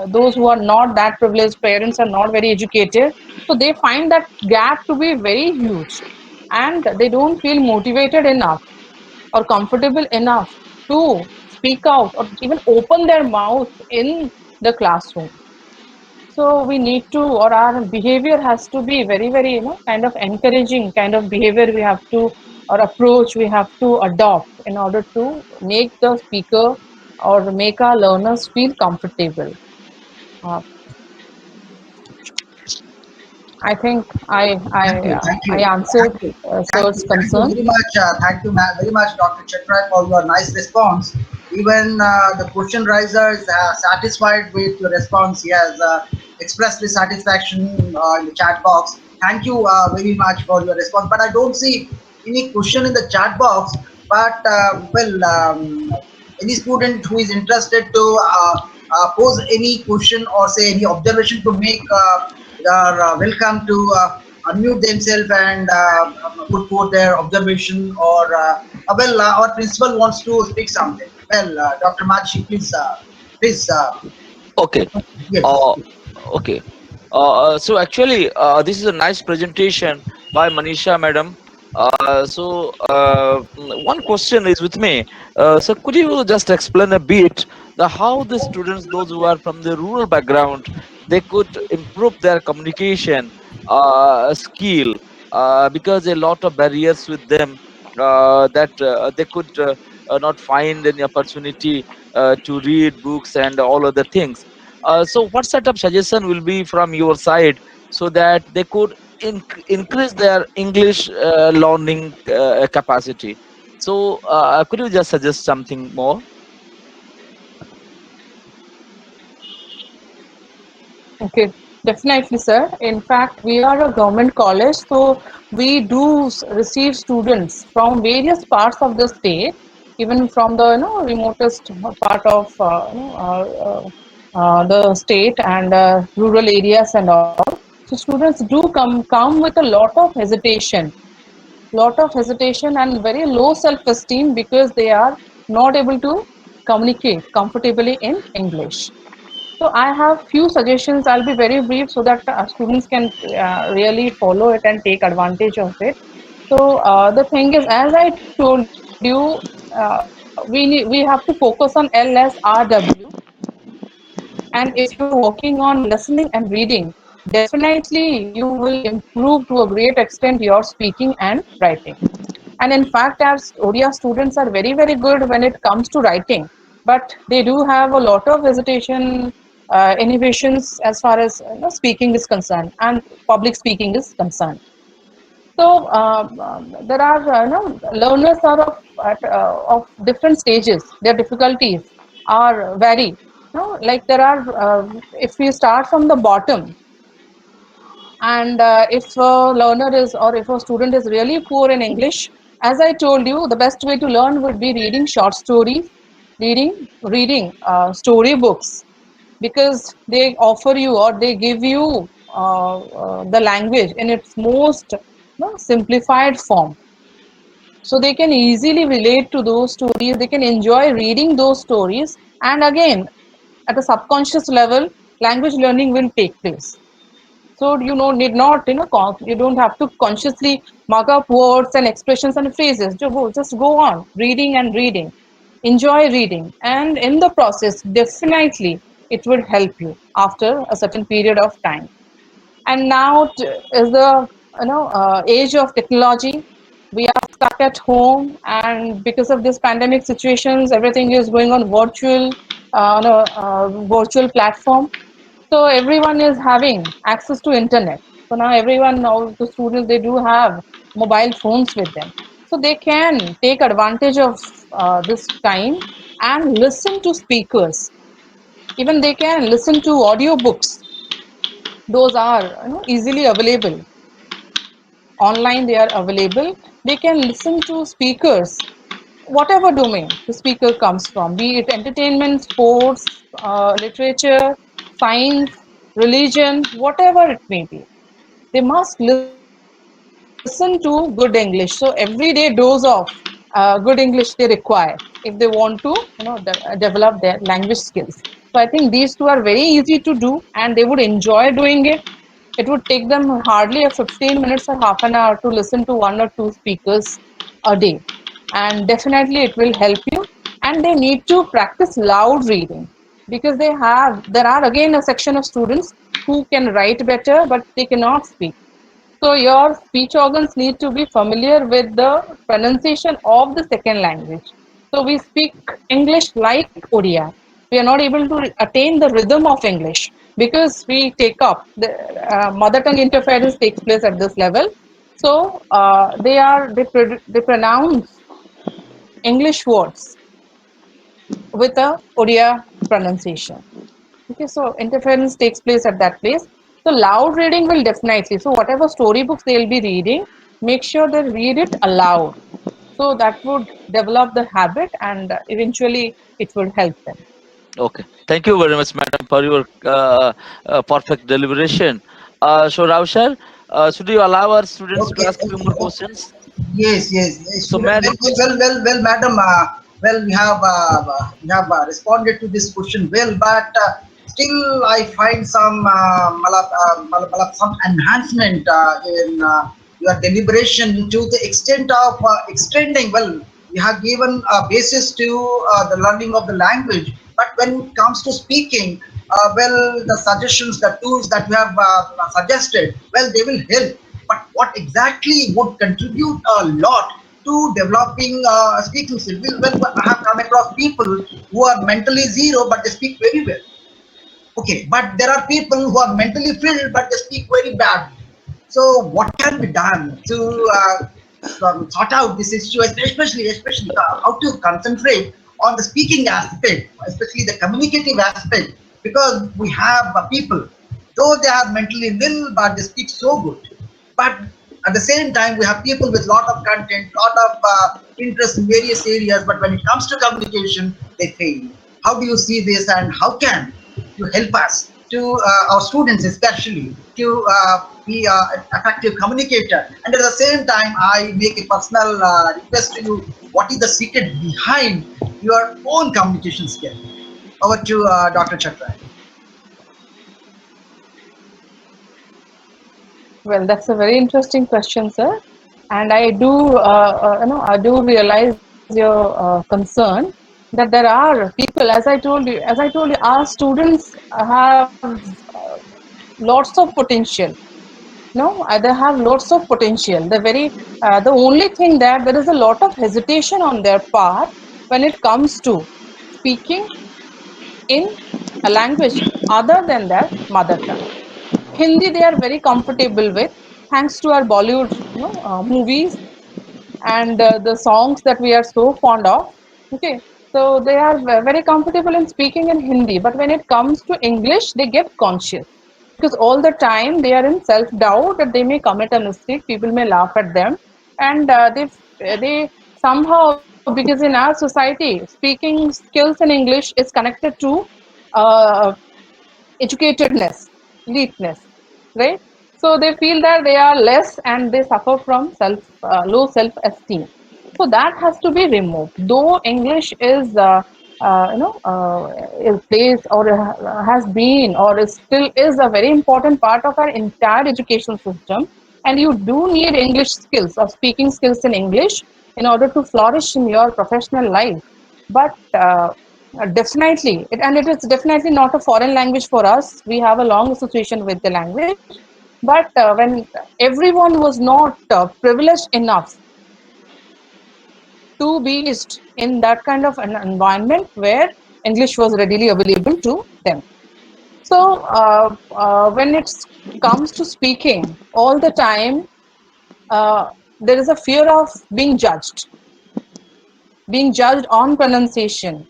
those who are not that privileged, parents are not very educated, so they find that gap to be very huge, and they don't feel motivated enough or comfortable enough to speak out or even open their mouth in the classroom. So we need to, or our behavior has to be very, very, kind of encouraging kind of behavior we have to, or approach we have to adopt in order to make the speaker or make our learners feel comfortable. Uh, I think Thank you, thank I you, answered thank you, sir's thank you concern. very much. Thank you very much, Dr. Chetrai, for your nice response. Even the question riser is satisfied with your response. He has expressed his satisfaction in the chat box. Thank you very much for your response. But I don't see any question in the chat box. But any student who is interested to pose any question or say any observation to make, they are welcome to unmute themselves and put forth their observation, or our principal wants to speak something. Well, Dr. Machi, please, Okay. yes. Uh, okay. So actually, this is a nice presentation by Manisha, madam. One question is with me. So could you just explain a bit the how the students, those who are from the rural background, they could improve their communication skill, because a lot of barriers with them, that they could not find any opportunity to read books and all other things. So what set of suggestion will be from your side so that they could increase their English learning capacity? So could you just suggest something more? Okay, definitely, sir. In fact, we are a government college, so we do receive students from various parts of the state, even from the remotest part of the state and rural areas and all. So students do come with a lot of hesitation and very low self-esteem because they are not able to communicate comfortably in English. So I have few suggestions. I'll be very brief so that students can really follow it and take advantage of it. So the thing is, as I told you, we have to focus on LSRW. And if you're working on listening and reading, definitely you will improve to a great extent your speaking and writing. And in fact, our ODIA students are very, very good when it comes to writing, but they do have a lot of hesitation, inhibitions as far as speaking is concerned and public speaking is concerned. So there are learners are of different stages. Their difficulties are vary. Like there are, if we start from the bottom, and if a learner is, or if a student is really poor in English, as I told you, the best way to learn would be reading short stories, reading story books, because they offer you or they give you the language in its most simplified form. So they can easily relate to those stories, they can enjoy reading those stories, and again, at a subconscious level, language learning will take place. So you know need not you don't have to consciously mark up words and expressions and phrases. Just go on reading and reading. Enjoy reading, and in the process, definitely it would help you after a certain period of time. And now is the age of technology. We are stuck at home, and because of this pandemic situations, everything is going on virtual, virtual platform. So everyone is having access to internet. So now everyone, all the students, they do have mobile phones with them. So they can take advantage of this time and listen to speakers. Even they can listen to audiobooks. Those are easily available. Online they are available. They can listen to speakers, whatever domain the speaker comes from, be it entertainment, sports, literature, science, religion, whatever it may be. They must listen to good English. So every day dose of good English they require if they want to develop their language skills. So I think these two are very easy to do and they would enjoy doing it. It would take them hardly a 15 minutes or half an hour to listen to one or two speakers a day. And definitely it will help you. And they need to practice loud reading, because there are again a section of students who can write better, but they cannot speak. So your speech organs need to be familiar with the pronunciation of the second language. So we speak English like Odia. We are not able to attain the rhythm of English because we take up the mother tongue interference takes place at this level. So they pronounce English words with a Odia pronunciation. Okay, so interference takes place at that place. So loud reading will definitely, so whatever storybooks they'll be reading, make sure they read it aloud. So that would develop the habit and eventually it will help them. Okay. Thank you very much, madam, for your perfect deliberation. So, Raushar, should you allow our students to Okay. ask few more questions? Yes, yes, yes. So, may I request? Well, madam. Well, responded to this question well, but still I find some some enhancement in your deliberation to the extent of extending. Well, you have given a basis to the learning of the language, but when it comes to speaking, well, the suggestions, the tools that you have suggested, well, they will help, but what exactly would contribute a lot to developing speaking skills? Well, I have come across people who are mentally zero, but they speak very well. Okay, but there are people who are mentally filled, but they speak very badly. So, what can be done to sort out this issue, especially how to concentrate on the speaking aspect, especially the communicative aspect, because we have people, though they are mentally nil, but they speak so good. But at the same time, we have people with lot of content, lot of interest in various areas, but when it comes to communication, they fail. How do you see this, and how can you help us to our students, especially, to be an effective communicator? And at the same time, I make a personal request to you: what is the secret behind your own communication skill? Over to Dr. Chakra. Well, that's a very interesting question, sir. And I do realize your concern that there are people, as I told you, our students have lots of potential. No, they have lots of potential. The only thing that there is a lot of hesitation on their part when it comes to speaking in a language other than their mother tongue. Hindi they are very comfortable with, thanks to our Bollywood movies and the songs that we are so fond of. Okay, so they are very comfortable in speaking in Hindi, but when it comes to English, they get conscious because all the time they are in self doubt that they may commit a mistake, people may laugh at them, and they somehow, because in our society, speaking skills in English is connected to uh, educatedness, eliteness, right? So they feel that they are less and they suffer from low self-esteem. So that has to be removed. Though English is, is plays or has been or is still is a very important part of our entire educational system, and you do need English skills or speaking skills in English in order to flourish in your professional life. But definitely, and it is definitely not a foreign language for us. We have a long association with the language. But when everyone was not privileged enough to be raised in that kind of an environment where English was readily available to them. So when it comes to speaking, all the time there is a fear of being judged on pronunciation,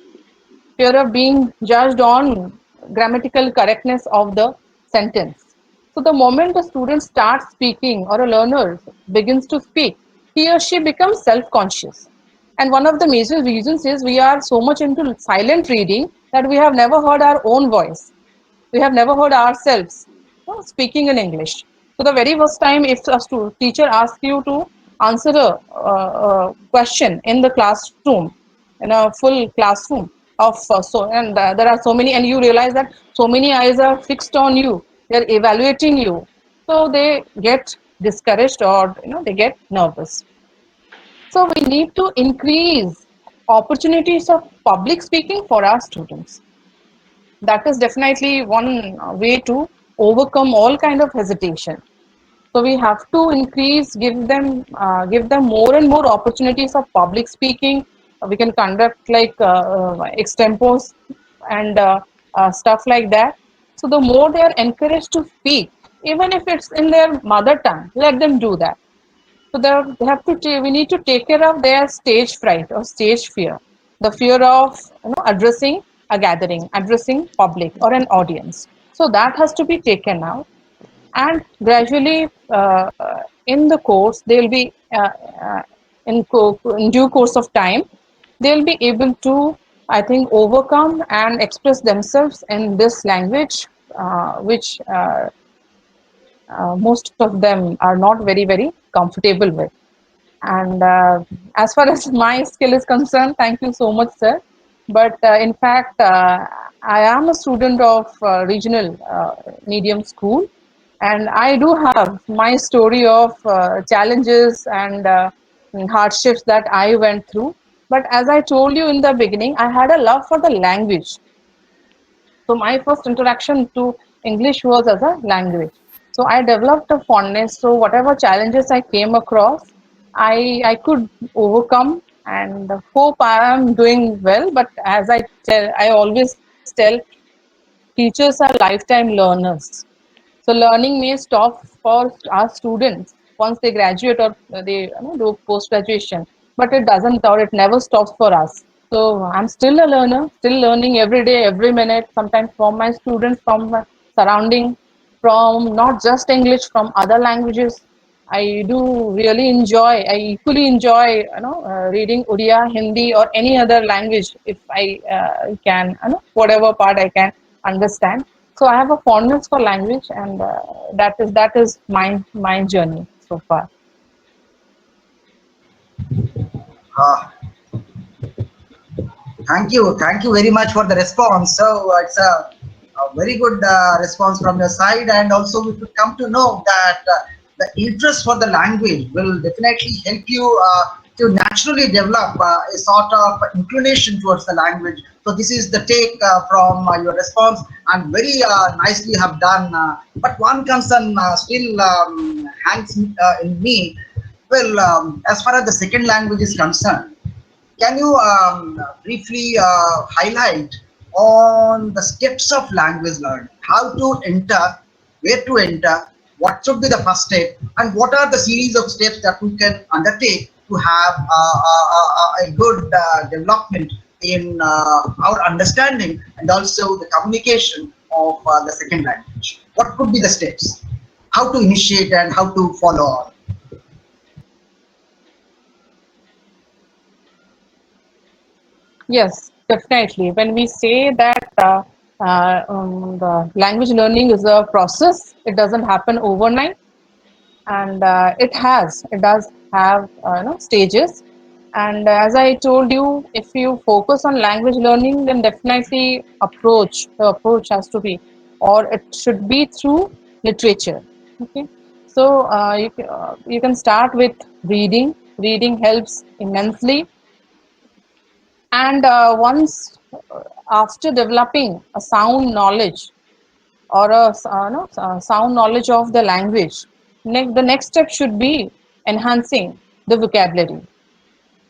fear of being judged on grammatical correctness of the sentence. So the moment a student starts speaking or a learner begins to speak, he or she becomes self-conscious. And one of the major reasons is we are so much into silent reading that we have never heard our own voice. We have never heard ourselves speaking in English. So the very first time if a teacher asks you to answer a question in the classroom, in a full classroom of there are so many, and you realize that so many eyes are fixed on you, they're evaluating you, so they get discouraged or they get nervous. So we need to increase opportunities of public speaking for our students. That is definitely one way to overcome all kind of hesitation. So we have to give them more and more opportunities of public speaking. We can conduct like extempos and stuff like that. So the more they are encouraged to speak, even if it's in their mother tongue, let them do that. So they have to. We need to take care of their stage fright or stage fear, the fear of addressing a gathering, addressing public or an audience. So that has to be taken out, and gradually in the course they'll be in due course of time they'll be able to, I think, overcome and express themselves in this language, which most of them are not very comfortable with. And as far as my skill is concerned, thank you so much, sir. But in fact, I am a student of regional medium school, and I do have my story of challenges and hardships that I went through. But as I told you in the beginning, I had a love for the language. So my first interaction to English was as a language. So I developed a fondness. So whatever challenges I came across, I could overcome, and hope I am doing well. But as I always tell, teachers are lifetime learners. So learning may stop for our students once they graduate or they do post graduation, but it doesn't, or it never stops for us. So I'm still a learner, still learning every day, every minute. Sometimes from my students, from my surrounding, from not just English, from other languages. I do really enjoy. I equally enjoy, reading Odia, Hindi, or any other language if I can, whatever part I can understand. So I have a fondness for language, and that is my journey so far. Uh, Thank you very much for the response. So it's a very good response from your side, and also we could come to know that the interest for the language will definitely help you to naturally develop a sort of inclination towards the language. So this is the take from your response, and very nicely have done. But one concern still hangs in me. Well, as far as the second language is concerned, can you briefly highlight on the steps of language learning? How to enter, where to enter, what should be the first step, and what are the series of steps that we can undertake to have a good development in our understanding and also the communication of the second language? What could be the steps? How to initiate and how to follow on? Yes, definitely. When we say that the language learning is a process, it doesn't happen overnight, and it does have stages. And as I told you, if you focus on language learning, then definitely the approach has to be, or it should be through literature. Okay, so you can start with reading. Reading helps immensely, and once after developing a sound knowledge or sound knowledge of the language, the next step should be enhancing the vocabulary,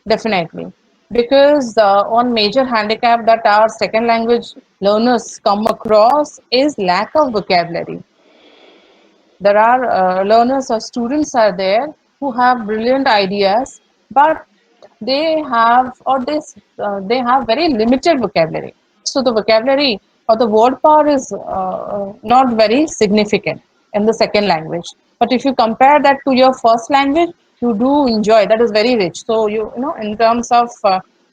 definitely. Because one major handicap that our second language learners come across is lack of vocabulary. There are learners or students are there who have brilliant ideas, but they have very limited vocabulary. So the vocabulary or the word power is not very significant in the second language. But if you compare that to your first language, you do enjoy. That is very rich. So in terms of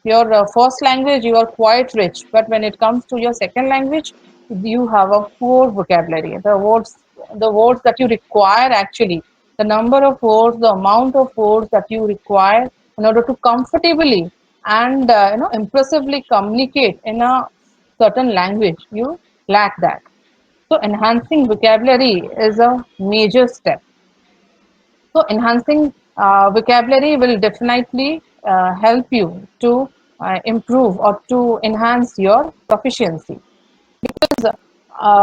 your first language, you are quite rich. But when it comes to your second language, you have a poor vocabulary. The words that you require, actually, the number of words, the amount of words that you require in order to comfortably and impressively communicate in a certain language, you lack that. So enhancing vocabulary is a major step. So enhancing vocabulary will definitely help you to improve or to enhance your proficiency. Because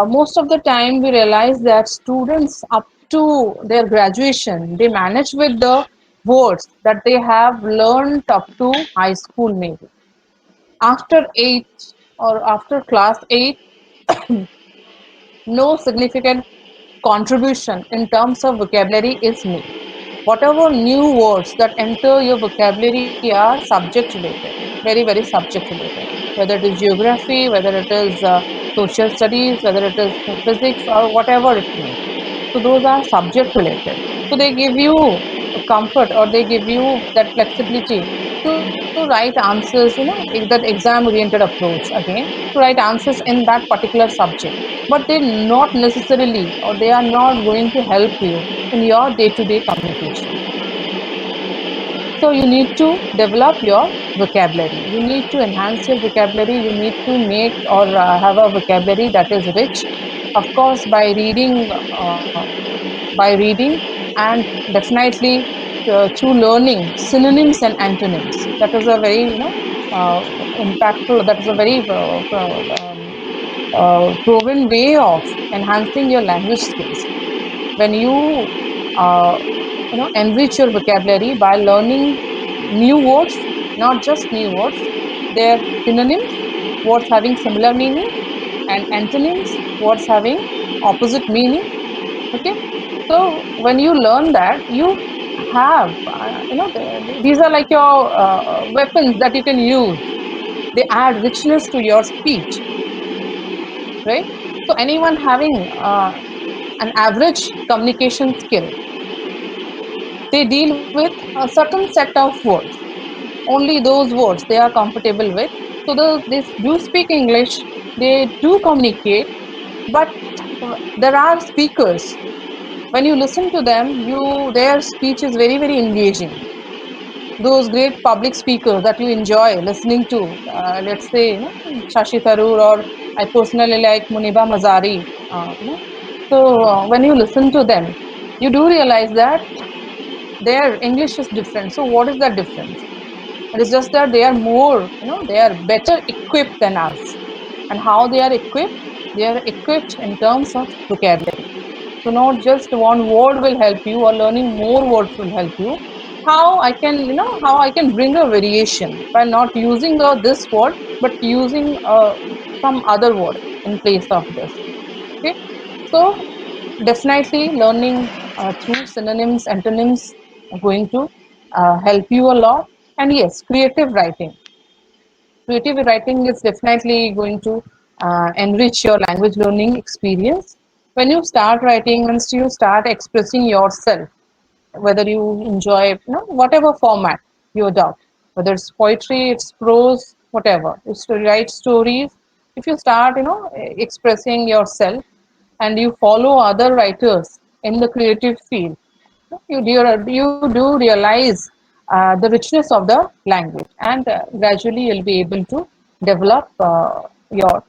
most of the time we realize that students up to their graduation, they manage with the words that they have learned up to high school maybe. After 8 or after class 8, no significant contribution in terms of vocabulary is made. Whatever new words that enter your vocabulary are subject related, very, very subject related, whether it is geography, whether it is social studies, whether it is physics, or whatever it may be. So those are subject related. So they give you a comfort, or they give you that flexibility to write answers, that exam oriented approach again, to write answers in that particular subject. But they not necessarily, or they are not going to help you in your day-to-day communication. So you need to develop your vocabulary. You need to enhance your vocabulary. You need to make or have a vocabulary that is rich. Of course, by reading, and definitely through learning synonyms and antonyms. That is a very impactful. That is a very proven way of enhancing your language skills. When you enrich your vocabulary by learning new words, not just new words, their synonyms, words having similar meaning, and antonyms, words having opposite meaning. Okay, so when you learn that, you have these are like your weapons that you can use. They add richness to your speech, right? So anyone having an average communication skill, they deal with a certain set of words, only those words they are comfortable with. So they do speak English, they do communicate, but there are speakers. When you listen to them, their speech is very, very engaging. Those great public speakers that you enjoy listening to, let's say, Shashi Tharoor, or I personally like Muniba Mazari. So when you listen to them, you do realize that their English is different. So what is that difference? It is just that they are more, they are better equipped than us. And how they are equipped? They are equipped in terms of vocabulary. So not just one word will help you, or learning more words will help you. How I can bring a variation by not using this word, but using some other word in place of this. Okay, so definitely learning through synonyms, antonyms are going to help you a lot. And yes, creative writing. Creative writing is definitely going to enrich your language learning experience. When you start writing, once you start expressing yourself, whether you enjoy whatever format you adopt, whether it's poetry, it's prose, whatever, it's to write stories. If you start expressing yourself, and you follow other writers in the creative field, you do realize the richness of the language, and gradually you'll be able to develop your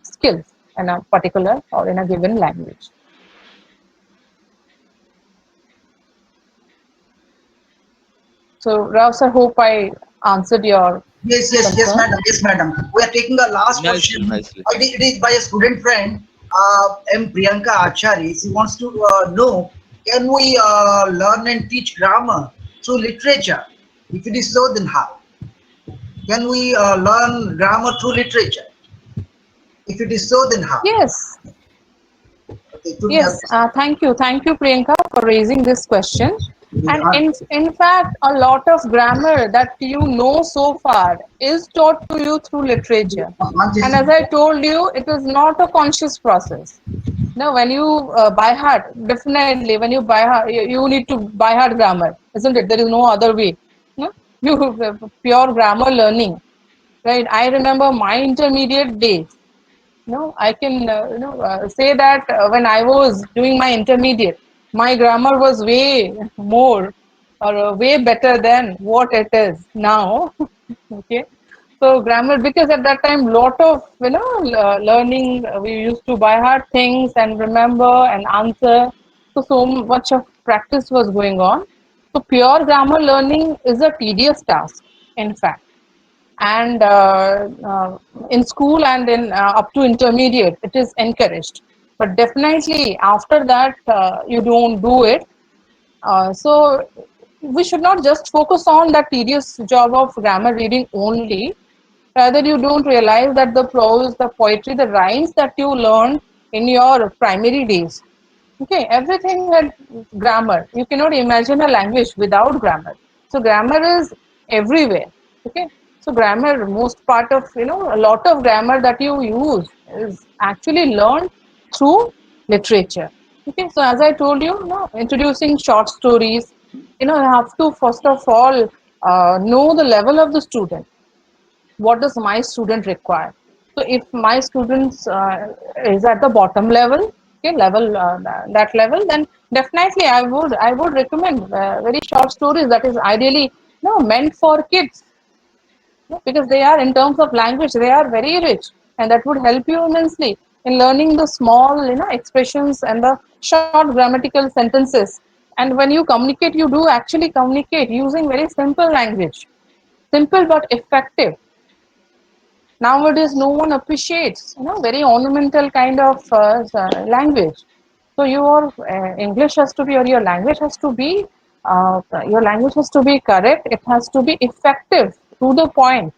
skills in a particular or in a given language. So, Rao sir, hope I answered your Yes, concern. madam. Yes, madam. We are taking the last Nicely, question. nicely. It is by a student friend, M. Priyanka Achari. She wants to know, can we learn and teach grammar through literature? If it is so, then how? Can we learn grammar through literature? If it is so, then how? Yes, Okay, could you have yes. Thank you, Priyanka, for raising this question. this? And in fact, a lot of grammar that you know so far is taught to you through literature. And as I told you, it is not a conscious process. No, when you by heart, definitely when you by heart, you need to by heart grammar, isn't it? There is no other way. No? You pure grammar learning, right? I remember my intermediate days. I can say that when I was doing my intermediate, my grammar was way more, or way better than what it is now. Okay, so grammar, because at that time lot of learning, we used to by heart things and remember and answer. So much of practice was going on. So pure grammar learning is a tedious task, in fact. and in school and in up to intermediate, it is encouraged. But definitely after that, you don't do it. So we should not just focus on that tedious job of grammar reading only. Rather, you don't realize that the prose, the poetry, the rhymes that you learned in your primary days. Okay, everything had grammar. You cannot imagine a language without grammar. So grammar is everywhere. Okay, so grammar, most part of, a lot of grammar that you use is actually learned through literature. Okay, so as I told you, introducing short stories, you have to first of all know the level of the student. What does my student require? So if my students is at the bottom level, okay, that level, then definitely I would recommend very short stories that is ideally meant for kids, because they are, in terms of language, they are very rich, and that would help you immensely in learning the small expressions and the short grammatical sentences. And when you communicate, you do actually communicate using very simple language, simple but effective. Nowadays no one appreciates very ornamental kind of language. So your English has to be, or your language has to be, correct. It has to be effective, to the point,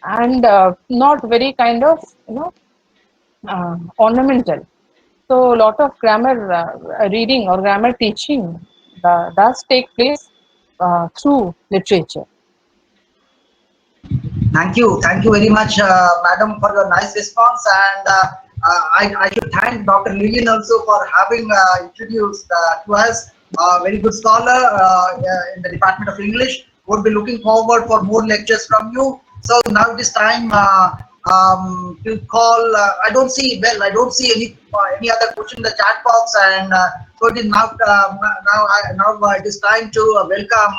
and not very kind of ornamental. So a lot of grammar reading or grammar teaching does take place through literature. Thank you very much, madam, for your nice response. And I should thank Dr. Lillian also for having introduced to us a very good scholar in the Department of English. Would be looking forward for more lectures from you. So now this time to call. I don't see any other question in the chat box, and so it is now it is time to welcome.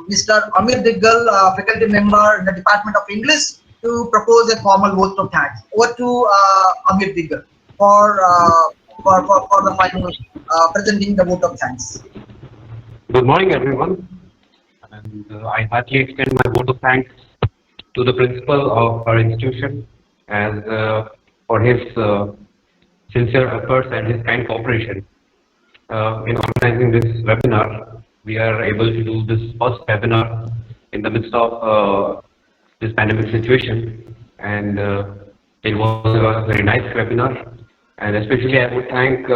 Mr. Amir Diggal, faculty member in the Department of English, to propose a formal vote of thanks. Over to Amir Diggal for the final presenting the vote of thanks. Good morning, everyone. And I heartily extend my vote of thanks to the principal of our institution as for his sincere efforts and his kind cooperation in organizing this webinar. We are able to do this first webinar in the midst of this pandemic situation, and it was a very nice webinar. And especially I would thank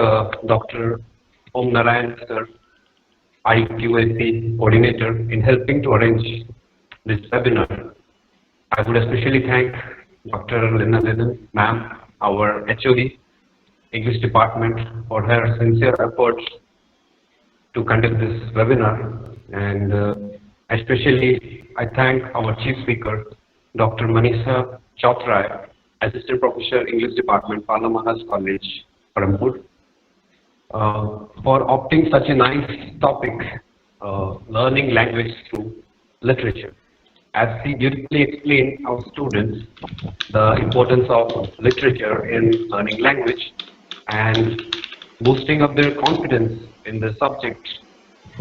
Dr. Om Narayan sir, IQAC coordinator, in helping to arrange this webinar. I would especially thank Dr. Lina Lillian, ma'am, our HOD, English department, for her sincere efforts to conduct this webinar. And especially I thank our chief speaker, Dr. Manisha Chautray, Assistant Professor, English Department, Pala Mahas College, Parampur, for opting such a nice topic, learning language through literature. As he beautifully explained our students the importance of literature in learning language and boosting up their confidence in the subject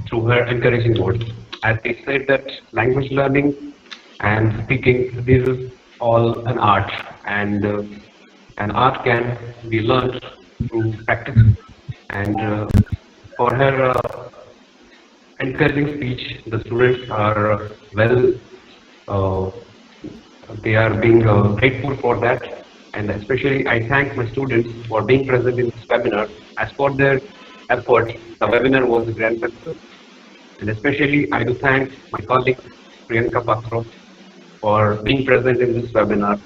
through her encouraging words. As they said that language learning and speaking, this is all an art, and an art can be learned through practice. And for her encouraging speech, the students are they are being grateful for that. And especially I thank my students for being present in this webinar. As for their effort, the webinar was a grand success. And especially I do thank my colleague Priyanka Patro for being present in this webinar.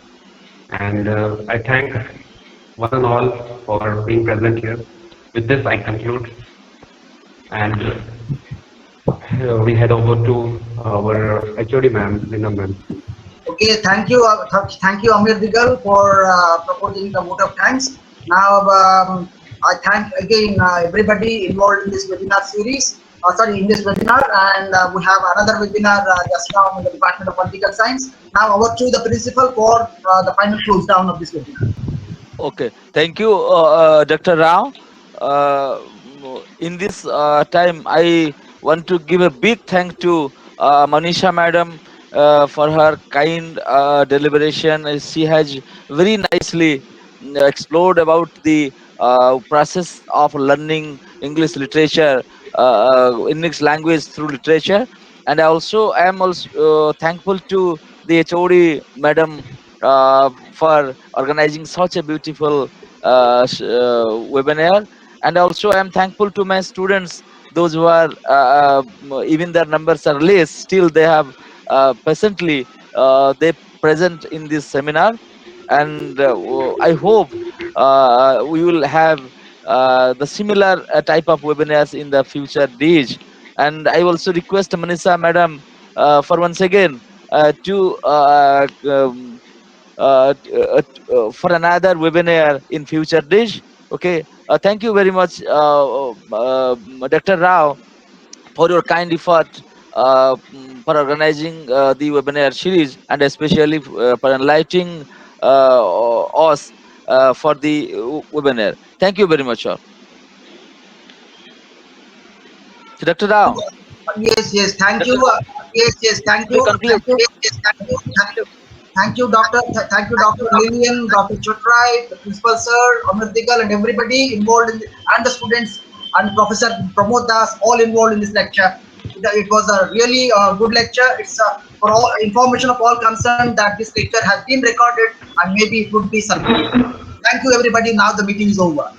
And I thank one and all for being present here. With this I conclude, and we head over to our HOD ma'am, Lina ma'am. Okay, thank you Amir Diggal for proposing the vote of thanks. Now I thank again everybody involved in this webinar series. In this webinar, and we have another webinar just now in the Department of Political Science. Now over to the principal for the final close down of this webinar. Okay, thank you, Dr. Rao. In this time, I want to give a big thank to Manisha madam for her kind deliberation. She has very nicely explored about the process of learning English literature, English language through literature. And I am also thankful to the HOD madam for organizing such a beautiful webinar. And also I am thankful to my students, those who are even their numbers are less, still they have patiently they present in this seminar. And I hope we will have the similar type of webinars in the future days. And I also request Manisha madam for once again to for another webinar in future days. Okay, thank you very much, Dr. Rao, for your kind effort for organizing the webinar series, and especially for enlightening us for the webinar. Thank you very much, sir. So, Dr. Rao, Yes, yes, thank you. Dr. Rao, Yes, yes, thank may you. conclude. Thank you. Yes, thank you. Thank you. Thank you, Doctor. Thank you, Dr. Lillian, Dr. Chutrai, the Principal Sir, Amir Digal, and everybody involved in and the students and Professor Pramod Das, all involved in this lecture. It was a really good lecture. It's for all information of all concerned that this lecture has been recorded and maybe it would be circulated. Thank you, everybody. Now the meeting is over.